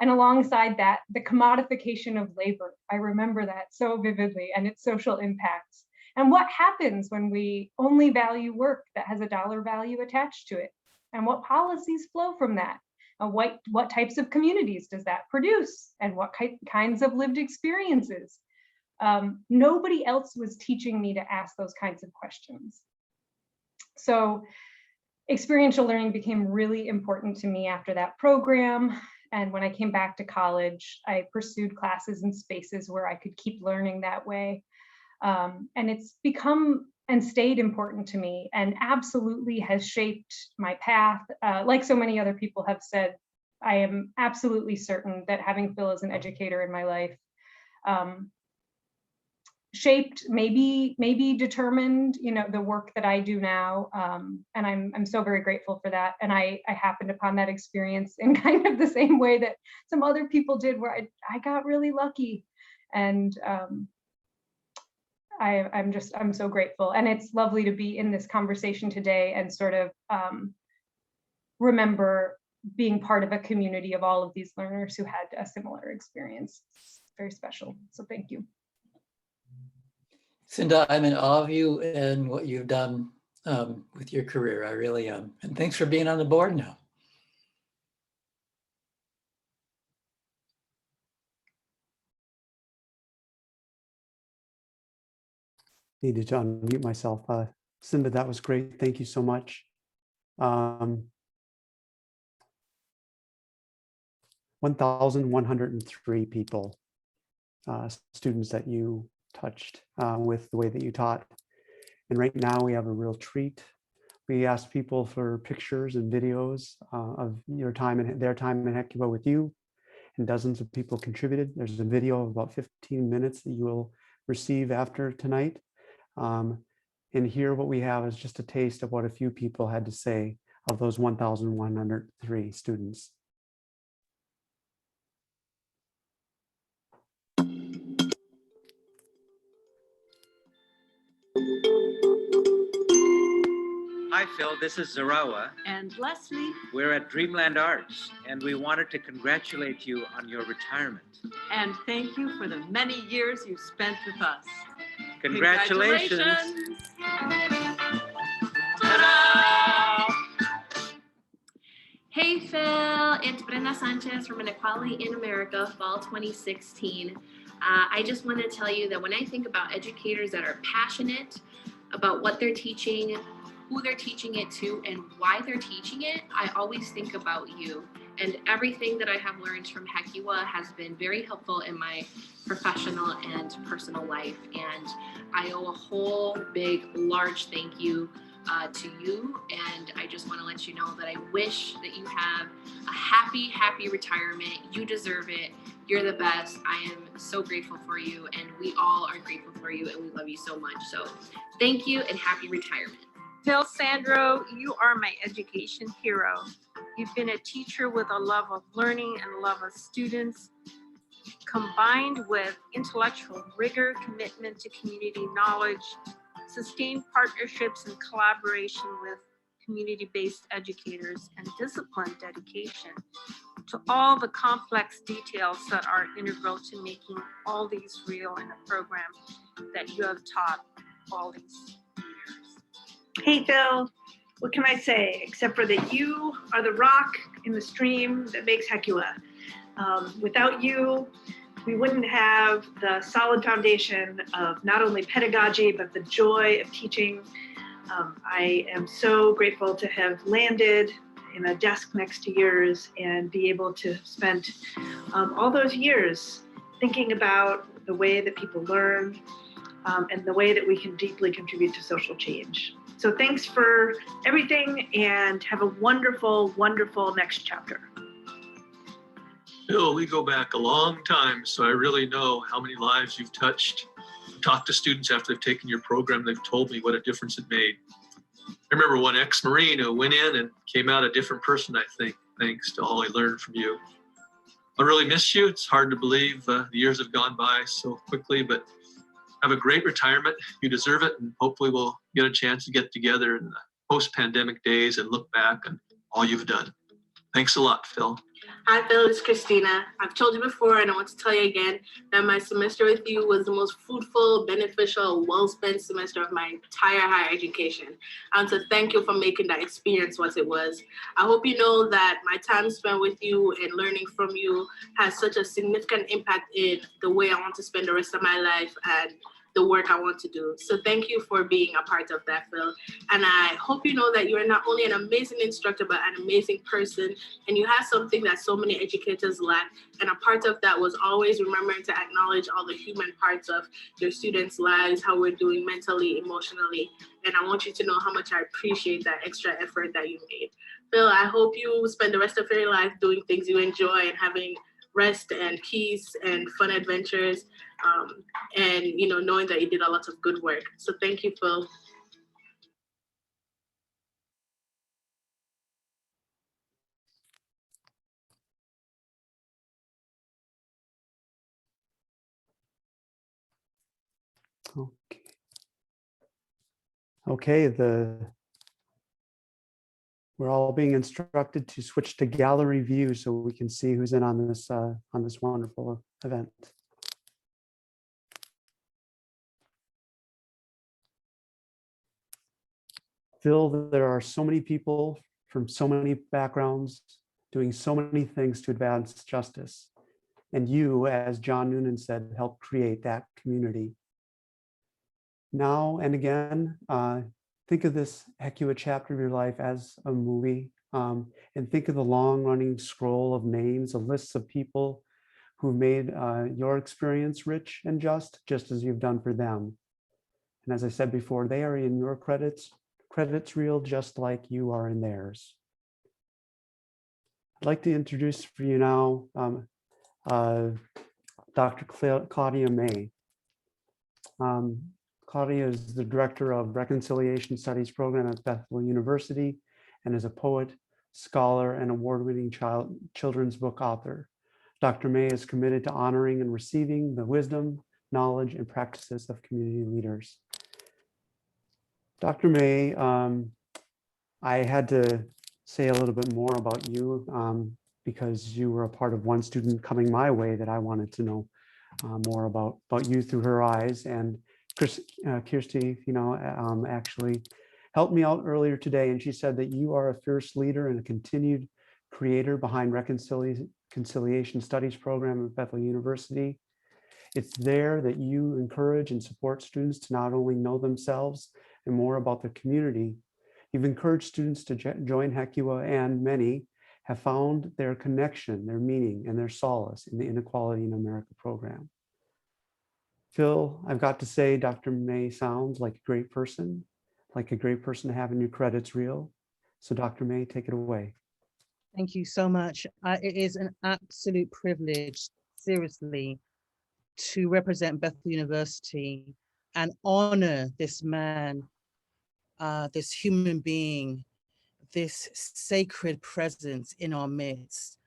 And alongside that, the commodification of labor. I remember that so vividly, and its social impacts. And what happens when we only value work that has a dollar value attached to it? And what policies flow from that? And what types of communities does that produce? And what kinds of lived experiences? Nobody else was teaching me to ask those kinds of questions. So experiential learning became really important to me after that program. And when I came back to college, I pursued classes and spaces where I could keep learning that way. And it's become and stayed important to me, and absolutely has shaped my path. Like so many other people have said, I am absolutely certain that having Phil as an educator in my life shaped, maybe determined, the work that I do now. And I'm so very grateful for that. And I happened upon that experience in kind of the same way that some other people did, where I got really lucky. And I'm so grateful. And it's lovely to be in this conversation today and sort of remember being part of a community of all of these learners who had a similar experience. It's very special. So thank you. Cinda, I'm in awe of you and what you've done with your career. I really am. And thanks for being on the board now. Needed to unmute myself. Cinda, that was great. Thank you so much. 1,103 people, students that you touched with the way that you taught. And right now we have a real treat. We asked people for pictures and videos of your time and their time in HECUA with you, and dozens of people contributed. There's a video of about 15 minutes that you will receive after tonight. And here what we have is just a taste of what a few people had to say of those 1,103 students. Hi, Phil. This is Zarawa. And Leslie. We're at Dreamland Arts, and we wanted to congratulate you on your retirement. And thank you for the many years you spent with us. Congratulations. Ta-da! Hey Phil, it's Brenda Sanchez from Inequality in America, fall 2016. I just want to tell you that when I think about educators that are passionate about what they're teaching, who they're teaching it to, and why they're teaching it, I always think about you. And everything that I have learned from HECUA has been very helpful in my professional and personal life. And I owe a whole big, large thank you to you. And I just want to let you know that I wish that you have a happy, happy retirement. You deserve it. You're the best. I am so grateful for you, and we all are grateful for you, and we love you so much. So thank you and happy retirement. Tell Sandro, you are my education hero. You've been a teacher with a love of learning and love of students, combined with intellectual rigor, commitment to community knowledge, sustained partnerships and collaboration with community-based educators, and disciplined dedication to all the complex details that are integral to making all these real in a program that you have taught all these years. Hey, Phil, what can I say except for that you are the rock in the stream that makes HECUA. Without you, we wouldn't have the solid foundation of not only pedagogy, but the joy of teaching. I am so grateful to have landed in a desk next to yours and be able to spend all those years thinking about the way that people learn and the way that we can deeply contribute to social change. So thanks for everything and have a wonderful, wonderful next chapter. Phil, we go back a long time, so I really know how many lives you've touched. Talked to students after they've taken your program, they've told me what a difference it made. I remember one ex-Marine who went in and came out a different person, I think, thanks to all I learned from you. I really miss you. It's hard to believe the years have gone by so quickly, but have a great retirement. You deserve it, and hopefully we'll get a chance to get together in the post-pandemic days and look back on all you've done. Thanks a lot, Phil. Hi Phil, it's Christina. I've told you before and I want to tell you again that my semester with you was the most fruitful, beneficial, well-spent semester of my entire higher education. I want to thank you for making that experience what it was. I hope you know that my time spent with you and learning from you has such a significant impact in the way I want to spend the rest of my life and the work I want to do. So thank you for being a part of that, Phil. And I hope you know that you are not only an amazing instructor, but an amazing person. And you have something that so many educators lack. And a part of that was always remembering to acknowledge all the human parts of your students' lives, how we're doing mentally, emotionally. And I want you to know how much I appreciate that extra effort that you made. Phil, I hope you spend the rest of your life doing things you enjoy and having rest and peace and fun adventures, and knowing that you did a lot of good work. So thank you, Phil. Okay. Okay, we're all being instructed to switch to gallery view so we can see who's in on this wonderful event. Phil, there are so many people from so many backgrounds doing so many things to advance justice. And you, as John Noonan said, help create that community. Now and again, think of this HECUA chapter of your life as a movie, and think of the long running scroll of names, of lists of people who made your experience rich and just as you've done for them. And as I said before, they are in your credits reel just like you are in theirs. I'd like to introduce for you now Dr. Claudia May. Claudia is the director of Reconciliation Studies program at Bethel University and is a poet, scholar, and award-winning children's book author. Dr. May is committed to honoring and receiving the wisdom, knowledge, and practices of community leaders. Dr. May, I had to say a little bit more about you because you were a part of one student coming my way that I wanted to know more about you through her eyes. And Kirsty, actually helped me out earlier today, and she said that you are a fierce leader and a continued creator behind Reconciliation Studies program at Bethel University. It's there that you encourage and support students to not only know themselves and more about the community. You've encouraged students to join HECUA, and many have found their connection, their meaning, and their solace in the Inequality in America program. Phil, I've got to say, Dr. May sounds like a great person to have in your credits reel. So Dr. May, take it away. Thank you so much. It is an absolute privilege, seriously, to represent Bethel University and honor this man, this human being, this sacred presence in our midst,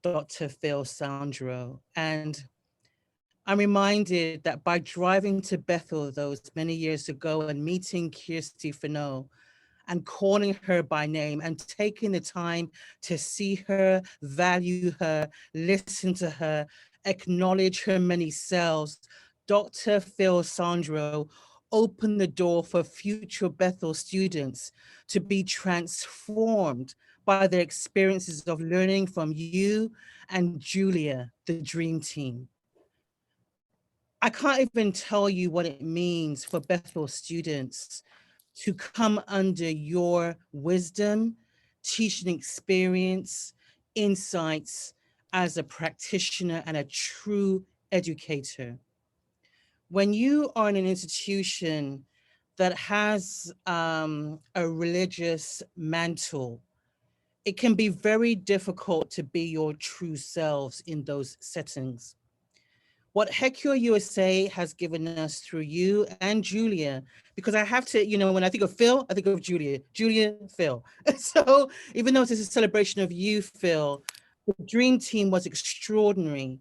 Dr. Phil Sandro. And I'm reminded that by driving to Bethel those many years ago and meeting Kirsty Fenot and calling her by name and taking the time to see her, value her, listen to her, acknowledge her many selves, Dr. Phil Sandro opened the door for future Bethel students to be transformed by their experiences of learning from you and Julia, the dream team. I can't even tell you what it means for Bethel students to come under your wisdom, teaching experience, insights as a practitioner and a true educator. When you are in an institution that has a religious mantle, it can be very difficult to be your true selves in those settings. What HECUA USA has given us through you and Julia, because I have to, when I think of Phil, I think of Julia, Phil. So even though this is a celebration of you, Phil, the dream team was extraordinary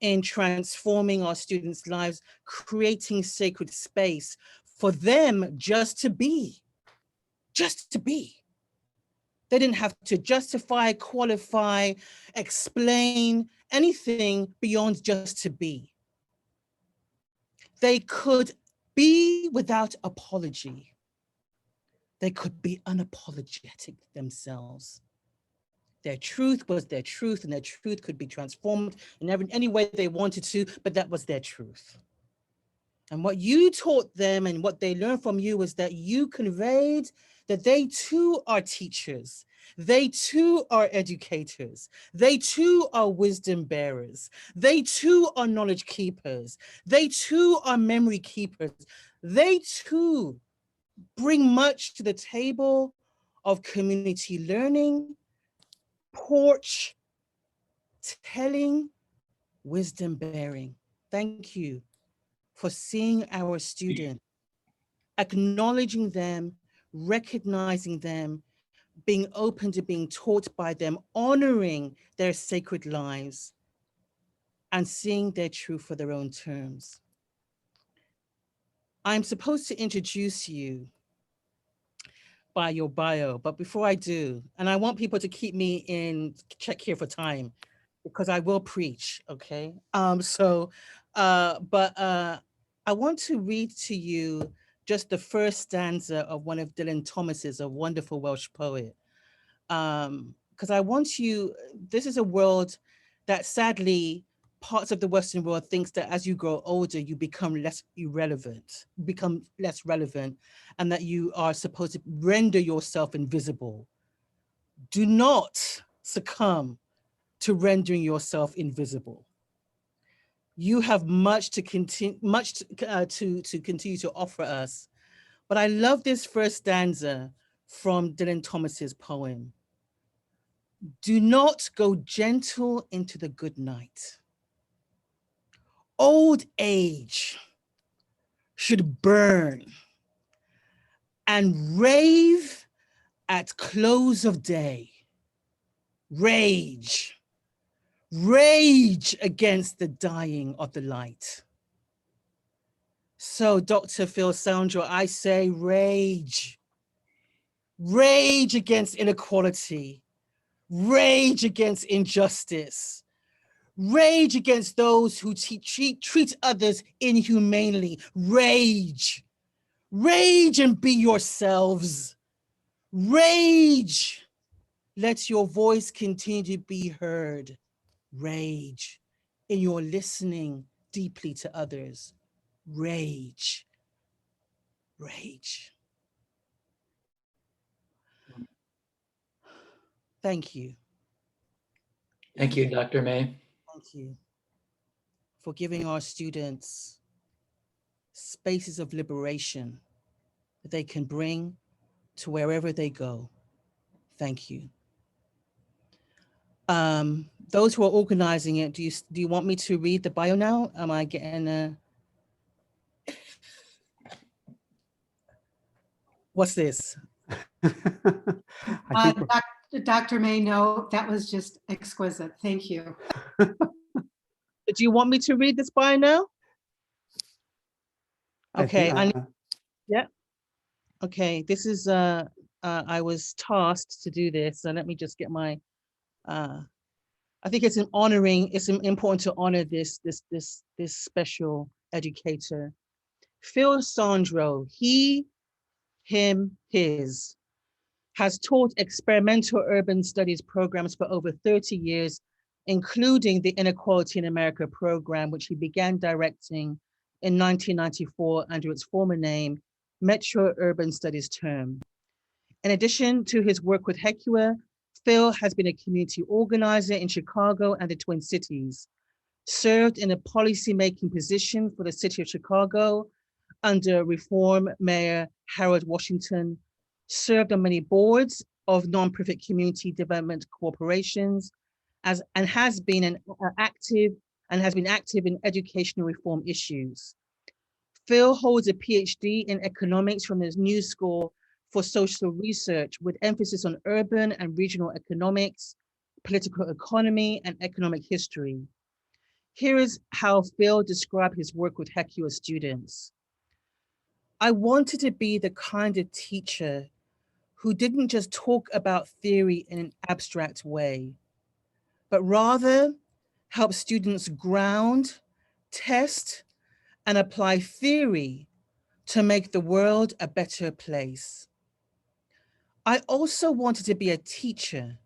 in transforming our students' lives, creating sacred space for them just to be. They didn't have to justify, qualify, explain anything beyond just to be. They could be without apology. They could be unapologetic themselves. Their truth was their truth, and their truth could be transformed in any way they wanted to, but that was their truth. And what you taught them and what they learned from you was that you conveyed that they too are teachers. They too are educators. They too are wisdom bearers. They too are knowledge keepers. They too are memory keepers. They too bring much to the table of community learning, porch telling, wisdom bearing. Thank you for seeing our students, acknowledging them, recognizing them, being open to being taught by them, honoring their sacred lives, and seeing their truth for their own terms. I'm supposed to introduce you by your bio, but before I do, and I want people to keep me in check here for time, because I will preach, okay? I want to read to you just the first stanza of one of Dylan Thomas's, a wonderful Welsh poet. Because I want you, this is a world that sadly, parts of the Western world thinks that as you grow older, you become less relevant, and that you are supposed to render yourself invisible. Do not succumb to rendering yourself invisible. You have much to continue to offer us. But I love this first stanza from Dylan Thomas's poem. Do not go gentle into the good night. Old age should burn and rave at close of day. Rage against the dying of the light. So Dr. Phil Sandro, I say rage. Rage against inequality. Rage against injustice. Rage against those who treat others inhumanely. Rage. Rage and be yourselves. Rage. Let your voice continue to be heard. Rage in your listening deeply to others. Rage. Rage. Thank you. Thank you, Dr. May. Thank you for giving our students spaces of liberation that they can bring to wherever they go. Thank you. Those who are organizing it, do you want me to read the bio now? Am I getting what's this? Dr. May, no, that was just exquisite. Thank you. Do you want me to read this bio now? Okay, yeah. Okay, this is I was tasked to do this, so let me just get my I think it's important to honor this special educator. Phil Sandro, he, him, his, has taught experimental urban studies programs for over 30 years, including the Inequality in America program, which he began directing in 1994 under its former name, Metro Urban Studies Term. In addition to his work with HECUA, Phil has been a community organizer in Chicago and the Twin Cities, served in a policymaking position for the city of Chicago under Reform Mayor Harold Washington, served on many boards of nonprofit community development corporations, and has been active in educational reform issues. Phil holds a PhD in economics from the New School for Social Research with emphasis on urban and regional economics, political economy, and economic history. Here is how Phil described his work with HECUA students. I wanted to be the kind of teacher who didn't just talk about theory in an abstract way, but rather help students ground, test, and apply theory to make the world a better place. I also wanted to be a teacher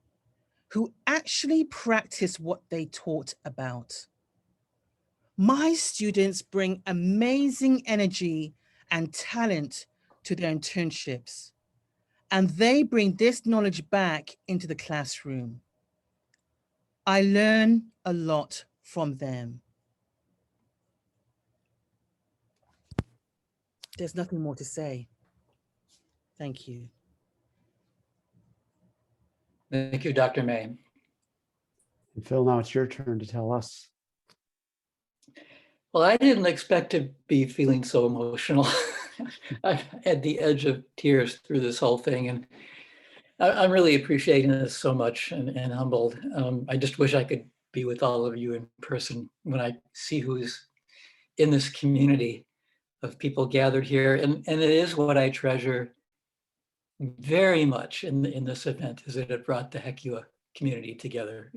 who actually practiced what they taught about. My students bring amazing energy and talent to their internships, and they bring this knowledge back into the classroom. I learn a lot from them. There's nothing more to say. Thank you. Thank you, Dr. May. And Phil, now it's your turn to tell us. Well, I didn't expect to be feeling so emotional. I had the edge of tears through this whole thing, and I'm really appreciating this so much and humbled. I just wish I could be with all of you in person when I see who's in this community of people gathered here. And it is what I treasure very much in this event, is that it brought the HECUA community together.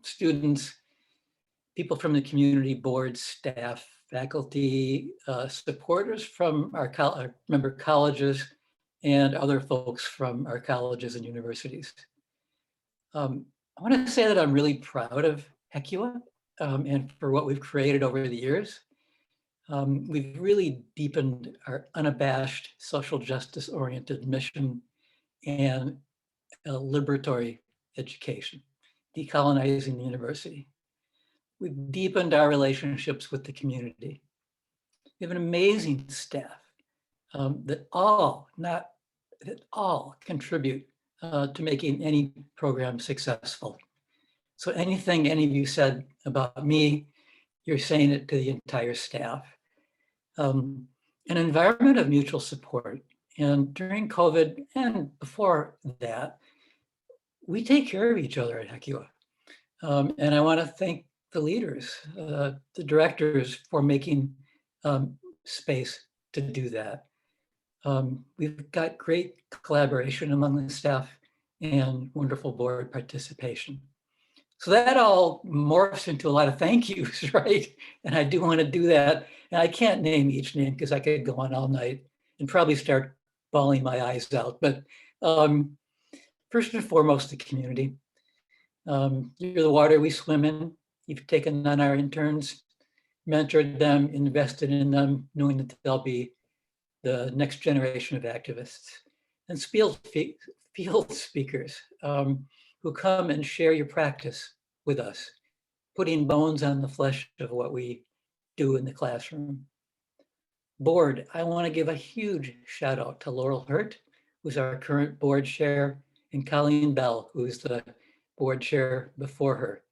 Students, people from the community, board, staff, faculty, supporters from our member colleges, and other folks from our colleges and universities. I want to say that I'm really proud of HECUA and for what we've created over the years. We've really deepened our unabashed social justice oriented mission and liberatory education, decolonizing the university. We've deepened our relationships with the community. We have an amazing staff that all contribute to making any program successful. So anything any of you said about me, you're saying it to the entire staff. An environment of mutual support. And during COVID and before that, we take care of each other at HECUA. And I want to thank the leaders, the directors for making space to do that. We've got great collaboration among the staff and wonderful board participation. So that all morphs into a lot of thank yous, right? And I do want to do that. And I can't name each name because I could go on all night and probably start bawling my eyes out. But first and foremost, the community. You're the water we swim in. You've taken on our interns, mentored them, invested in them, knowing that they'll be the next generation of activists. And field speakers who come and share your practice with us, putting bones on the flesh of what we do in the classroom. Board, I want to give a huge shout out to Laurel Hurt, who's our current board chair, and Colleen Bell, who's the board chair before her.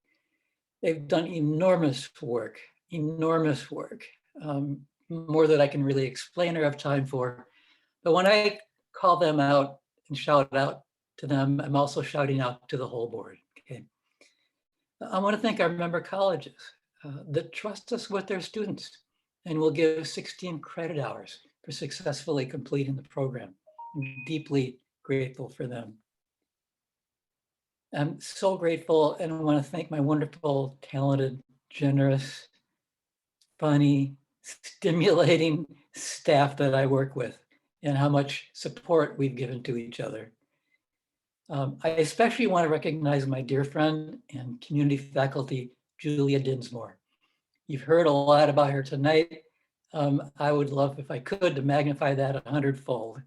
They've done enormous work, more than I can really explain or have time for. But when I call them out and shout out to them, I'm also shouting out to the whole board. Okay. I want to thank our member colleges that trust us with their students and will give 16 credit hours for successfully completing the program. I'm deeply grateful for them. I'm so grateful, and I want to thank my wonderful, talented, generous, funny, stimulating staff that I work with and how much support we've given to each other. I especially want to recognize my dear friend and community faculty, Julia Dinsmore. You've heard a lot about her tonight. I would love, if I could, to magnify that 100-fold.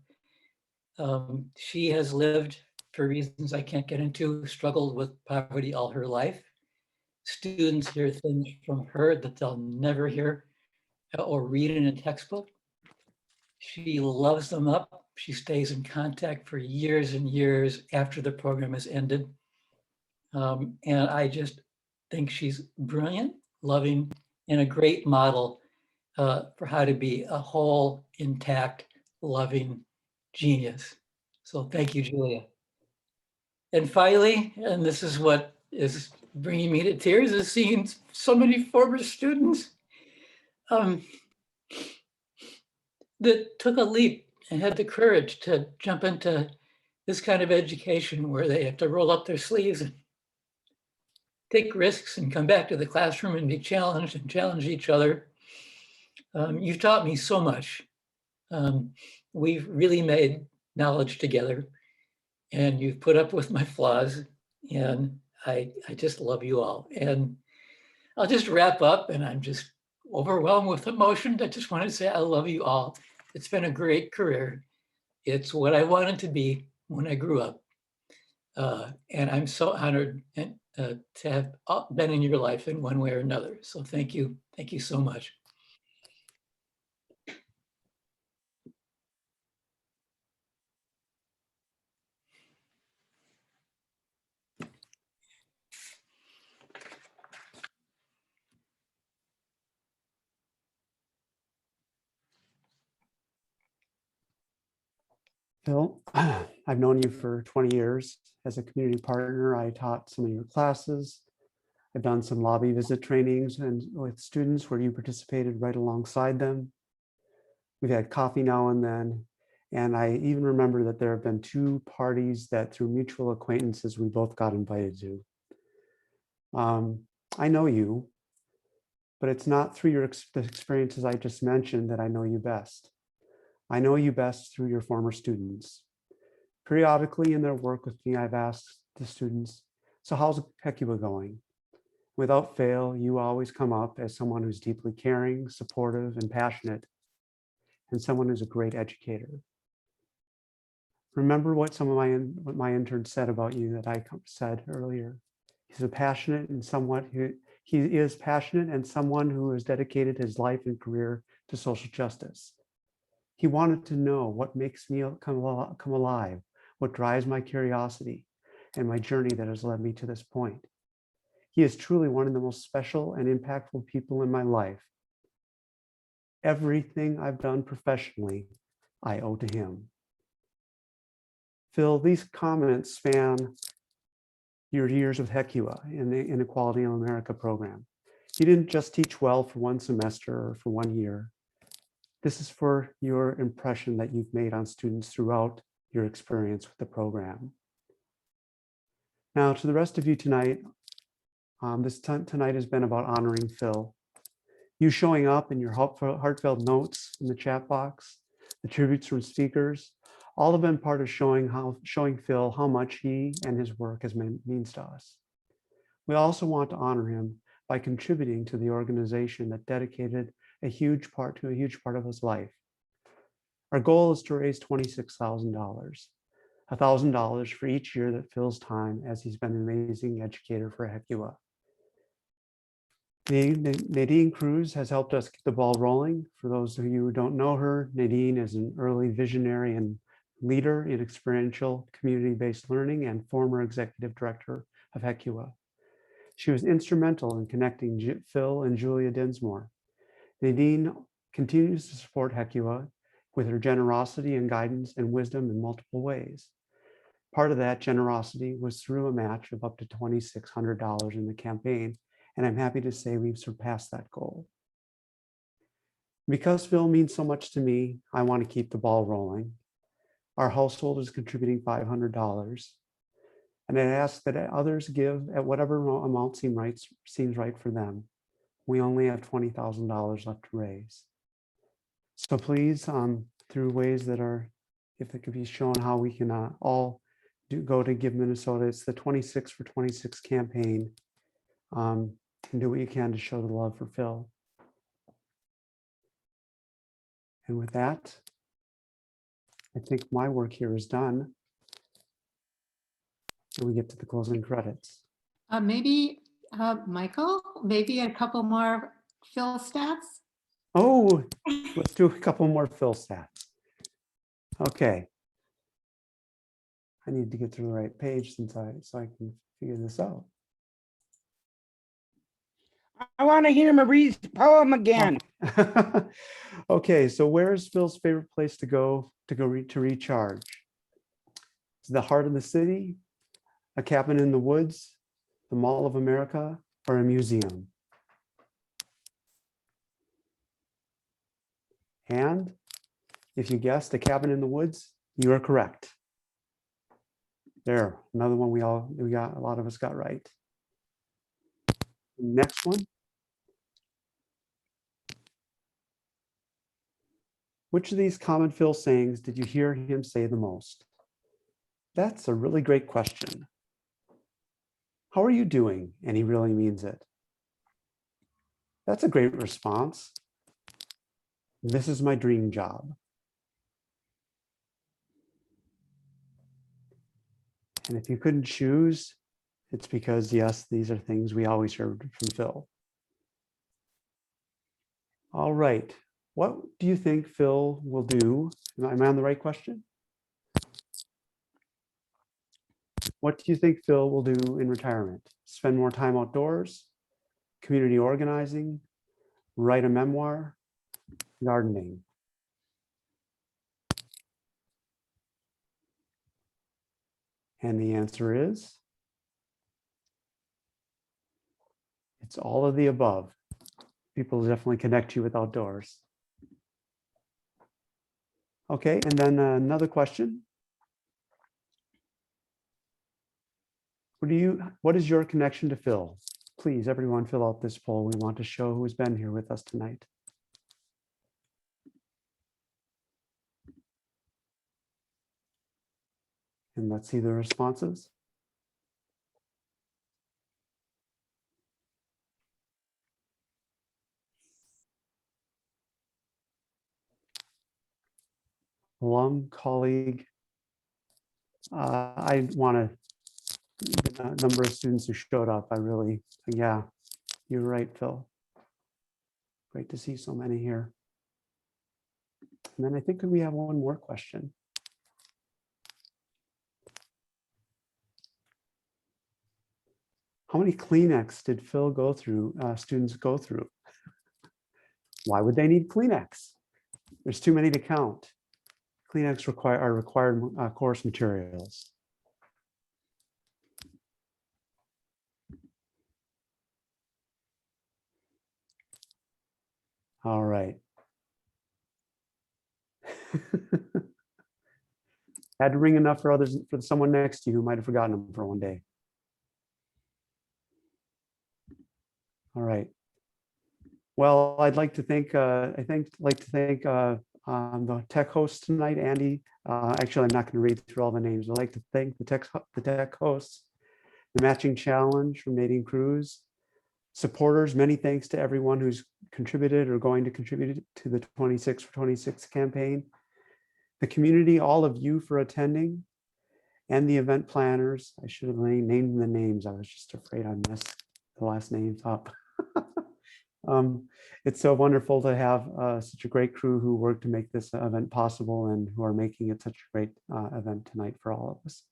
She has lived, for reasons I can't get into, struggled with poverty all her life. Students hear things from her that they'll never hear or read in a textbook. She loves them up. She stays in contact for years and years after the program has ended. And I just think she's brilliant, loving, and a great model for how to be a whole, intact, loving genius. So thank you, Julia. And finally, and this is what is bringing me to tears, is seeing so many former students that took a leap and had the courage to jump into this kind of education where they have to roll up their sleeves and take risks and come back to the classroom and be challenged and challenge each other. You've taught me so much. We've really made knowledge together, and you've put up with my flaws, and I just love you all. And I'll just wrap up, and I'm just overwhelmed with emotion. I just want to say I love you all. It's been a great career. It's what I wanted to be when I grew up. And I'm so honored to have been in your life in one way or another. So thank you. Thank you so much. Phil, I've known you for 20 years. As a community partner, I taught some of your classes. I've done some lobby visit trainings and with students where you participated right alongside them. We've had coffee now and then. And I even remember that there have been 2 parties that through mutual acquaintances, we both got invited to. I know you, but it's not through the experiences I just mentioned that I know you best. I know you best through your former students. Periodically in their work with me, I've asked the students, so how's HECUA going? Without fail, you always come up as someone who's deeply caring, supportive, and passionate, and someone who's a great educator. Remember what what my interns said about you that I said earlier. He's a passionate and he is passionate and someone who has dedicated his life and career to social justice. He wanted to know what makes me come alive, what drives my curiosity and my journey that has led me to this point. He is truly one of the most special and impactful people in my life. Everything I've done professionally, I owe to him. Phil, these comments span your years with HECUA in the Inequality in America program. You didn't just teach well for one semester or for 1 year. This is for your impression that you've made on students throughout your experience with the program. Now, to the rest of you tonight, tonight has been about honoring Phil. You showing up in your heartfelt notes in the chat box, the tributes from speakers, all have been part of showing Phil how much he and his work means to us. We also want to honor him by contributing to the organization that dedicated a huge part of his life. Our goal is to raise $26,000, $1,000 for each year that Phil's time as he's been an amazing educator for HECUA. Nadine Cruz has helped us get the ball rolling. For those of you who don't know her, Nadine is an early visionary and leader in experiential community-based learning and former executive director of HECUA. She was instrumental in connecting Phil and Julia Dinsmore. Nadine continues to support HECUA with her generosity and guidance and wisdom in multiple ways. Part of that generosity was through a match of up to $2,600 in the campaign, and I'm happy to say we've surpassed that goal. Because Phil means so much to me, I want to keep the ball rolling. Our household is contributing $500, and I ask that others give at whatever amount seems right for them. We only have $20,000 left to raise. So please, through ways that are, if it could be shown how we can all go to Give Minnesota, it's the 26 for 26 campaign, and do what you can to show the love for Phil. And with that, I think my work here is done. And we get to the closing credits. Maybe, Michael, maybe a couple more Phil stats? Oh, let's do a couple more Phil stats. Okay. I need to get to the right page so I can figure this out. I want to hear Marie's poem again. Okay, so where is Phil's favorite place to go to recharge? Is the heart of the city, a cabin in the woods, the Mall of America, or a museum? And if you guessed a cabin in the woods, you are correct. There, another one a lot of us got right. Next one. Which of these common Phil sayings did you hear him say the most? That's a really great question. How are you doing? And he really means it. That's a great response. This is my dream job. And if you couldn't choose, it's because, yes, these are things we always heard from Phil. All right. What do you think Phil will do? Am I on the right question? What do you think Phil will do in retirement? Spend more time outdoors, community organizing, write a memoir, gardening? And the answer is, it's all of the above. People definitely connect you with outdoors. Okay, and then another question. What is your connection to Phil? Please, everyone fill out this poll. We want to show who's been here with us tonight. And let's see the responses. Alum, colleague. I want to, the number of students who showed up, yeah, you're right, Phil. Great to see so many here. And then I think we have one more question. How many Kleenex did Phil go through, students go through? Why would they need Kleenex? There's too many to count. Kleenex are required course materials. All right. Had to ring enough for others, for someone next to you who might have forgotten them for one day. All right. Well, I'd like to thank, the tech host tonight, Andy. Actually, I'm not going to read through all the names. I'd like to thank the tech hosts, the matching challenge from Nadine Cruz, supporters. Many thanks to everyone who's contributed or going to contribute to the 26 for 26 campaign. The community, all of you for attending, and the event planners. I should have named the names. I was just afraid I messed the last names up. It's so wonderful to have such a great crew who worked to make this event possible and who are making it such a great event tonight for all of us.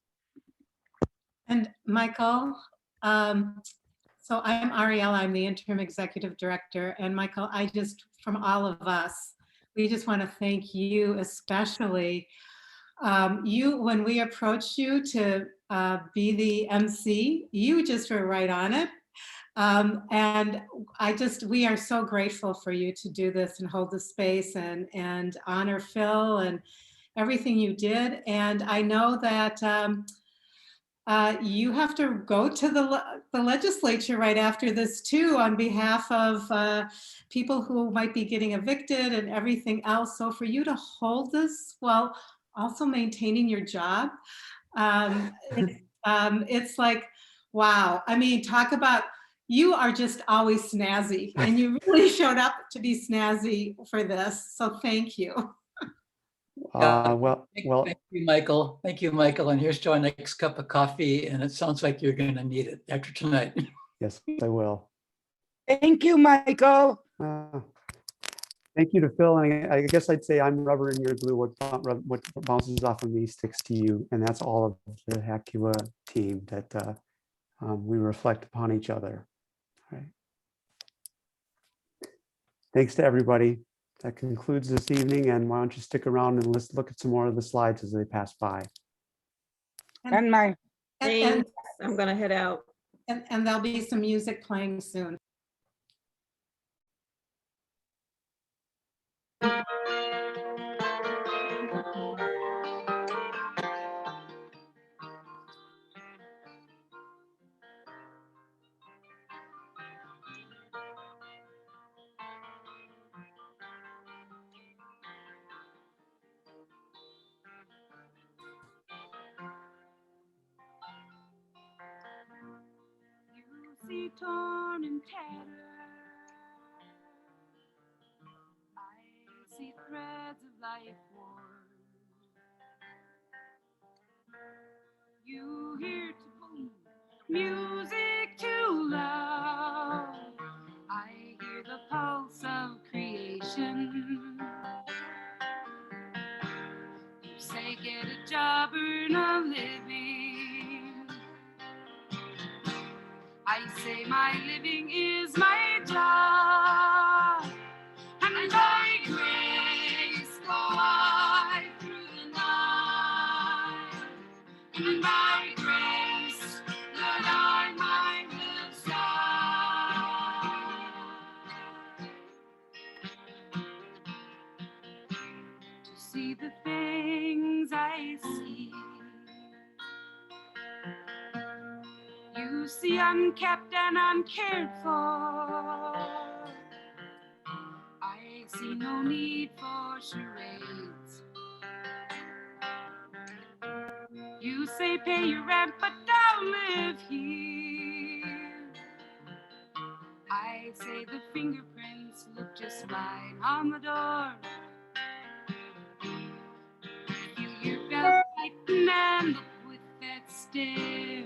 And Michael, so I'm Ariel, I'm the interim executive director. And Michael, from all of us, we just want to thank you especially. When we approached you to be the MC, you just were right on it. And we are so grateful for you to do this and hold the space and honor Phil and everything you did. And I know that you have to go to the legislature right after this too, on behalf of people who might be getting evicted and everything else. So for you to hold this while also maintaining your job, it's like, wow. I mean, talk about, you are just always snazzy, and you really showed up to be snazzy for this. So thank you. Thank you, Michael. Thank you, Michael. And here's to our next cup of coffee. And it sounds like you're going to need it after tonight. Yes, I will. Thank you, Michael. Thank you to Phil. And I guess I'd say I'm rubber and you're glue. What bounces off of me sticks to you. And that's all of the HECUA team that we reflect upon each other. All right. Thanks to everybody. That concludes this evening. And why don't you stick around and let's look at some more of the slides as they pass by. And my Thanks. I'm going to head out. And there'll be some music playing soon. See torn and tattered, I see threads of life worn. You hear to boom, music too loud. I hear the pulse of creation. You say get a job, earn a living. I say my living is my job, and by grace go I through the night, and by grace the things I see. You see unkept and uncared for. I see no need for charades. You say pay your rent, but don't live here. I say the fingerprints look just fine on the door. Feel your belt tighten and look with that stare.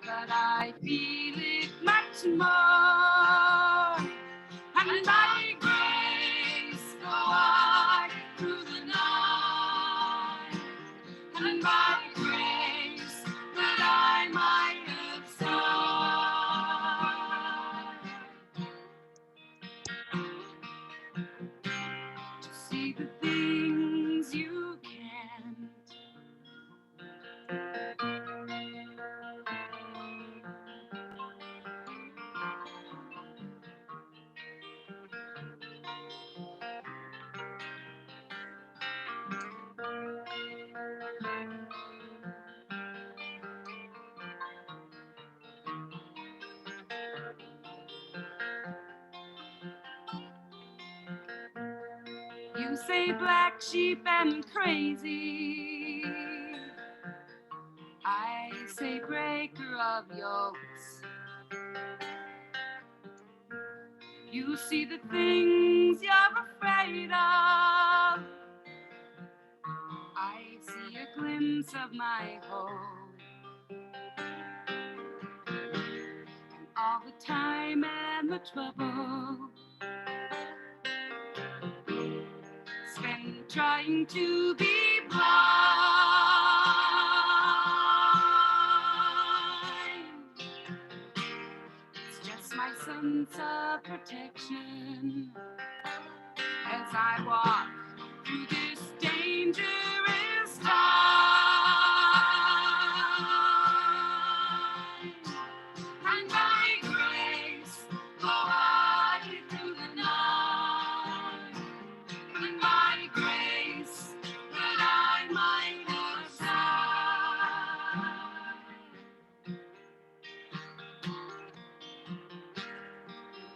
But I feel it much more. And by grace go I through the night. And by grace that I might have sought to see the things you can't. You say black sheep and crazy. I say breaker of yokes. You see the things you're afraid of. I see a glimpse of my hope. And all the time and the trouble spent trying to be blind. It's just my sense of protection as I walk through this dangerous time. And by grace go I through the night. And by grace that I might have died.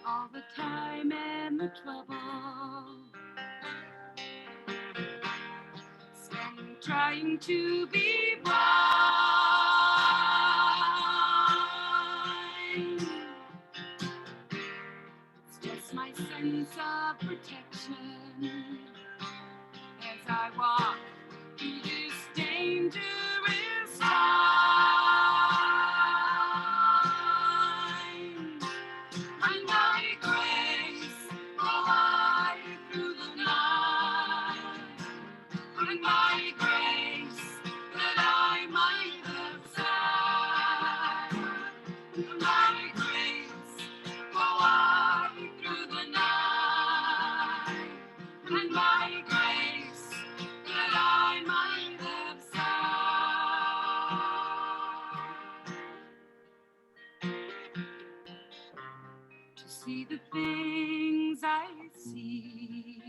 All the time and the trouble spent trying to be blind. It's just my sense of protection as I walk through this dangerous time. And by grace go I through the night. And by grace that I might have died. And by grace go I through the night. And by grace that I might have sought to see the things I see.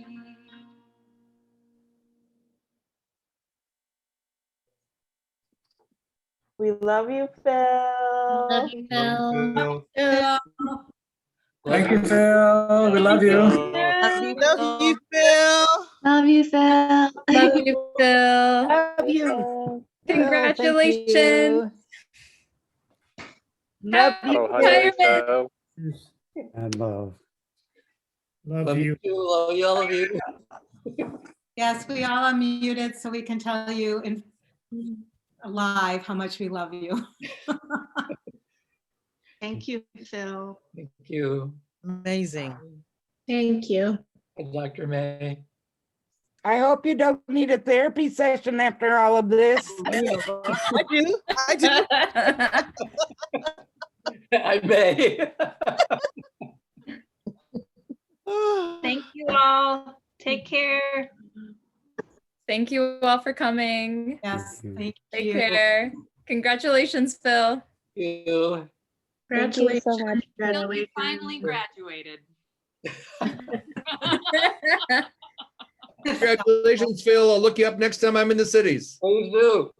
We love you, Phil. Love you, Phil. Thank you, Phil. We love you. Love you, Phil. Love you, Phil. Love you, Phil. Love you. Congratulations. Love you. Retirement. And love. Love you. Love you, all of you. Yes, we all unmuted so we can tell you in live how much we love you. Thank you, Phil. Thank you. Amazing. Thank you. Dr. May. I hope you don't need a therapy session after all of this. I do. I do. I may. Thank you all. Take care. Thank you all for coming. Yes, thank Take you. care. Congratulations, Phil. Thank you. Thank you so much. Phil, you finally graduated. Congratulations, Phil. I'll look you up next time I'm in the cities. Please do.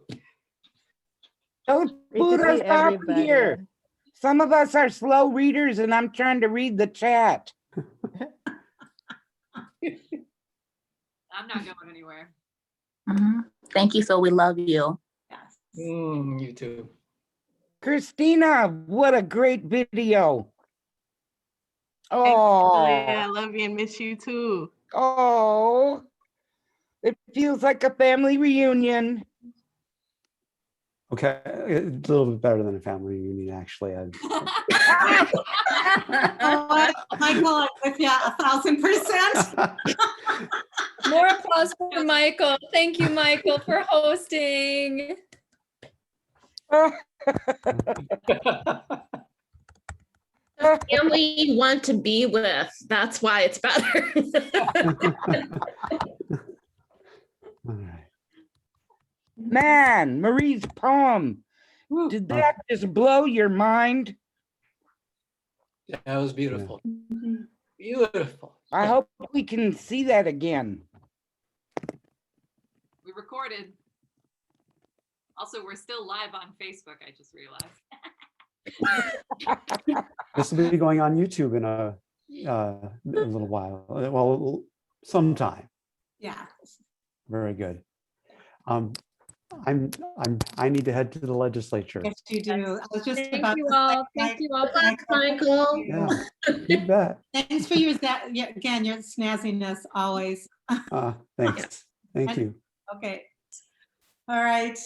Don't Great to boot us see off everybody. here. Some of us are slow readers and I'm trying to read the chat. I'm not going anywhere. Thank you, Phil. We love you. Yes. You too. Christina, what a great video. Yeah, I Oh, love you and miss you too. oh, it feels like a family reunion. Okay, a little bit better than a family reunion, actually. Oh, Michael, I'm with you 1,000%. More applause for Michael. Thank you, Michael, for hosting. Family you want to be with. That's why it's better. All right. Man, Marie's poem. Did that just blow your mind? That was beautiful. Beautiful. I hope we can see that again. We recorded. Also, we're still live on Facebook, I just realized. This will be going on YouTube in a little while. Well, sometime. Yeah. Very good. I need to head to the legislature. Yes, you do. I was just Thank about you to all. say, Thank you all. Michael. Yeah, you bet. Thanks for your, again, your snazziness always. Thanks. Thank you. Okay. All right.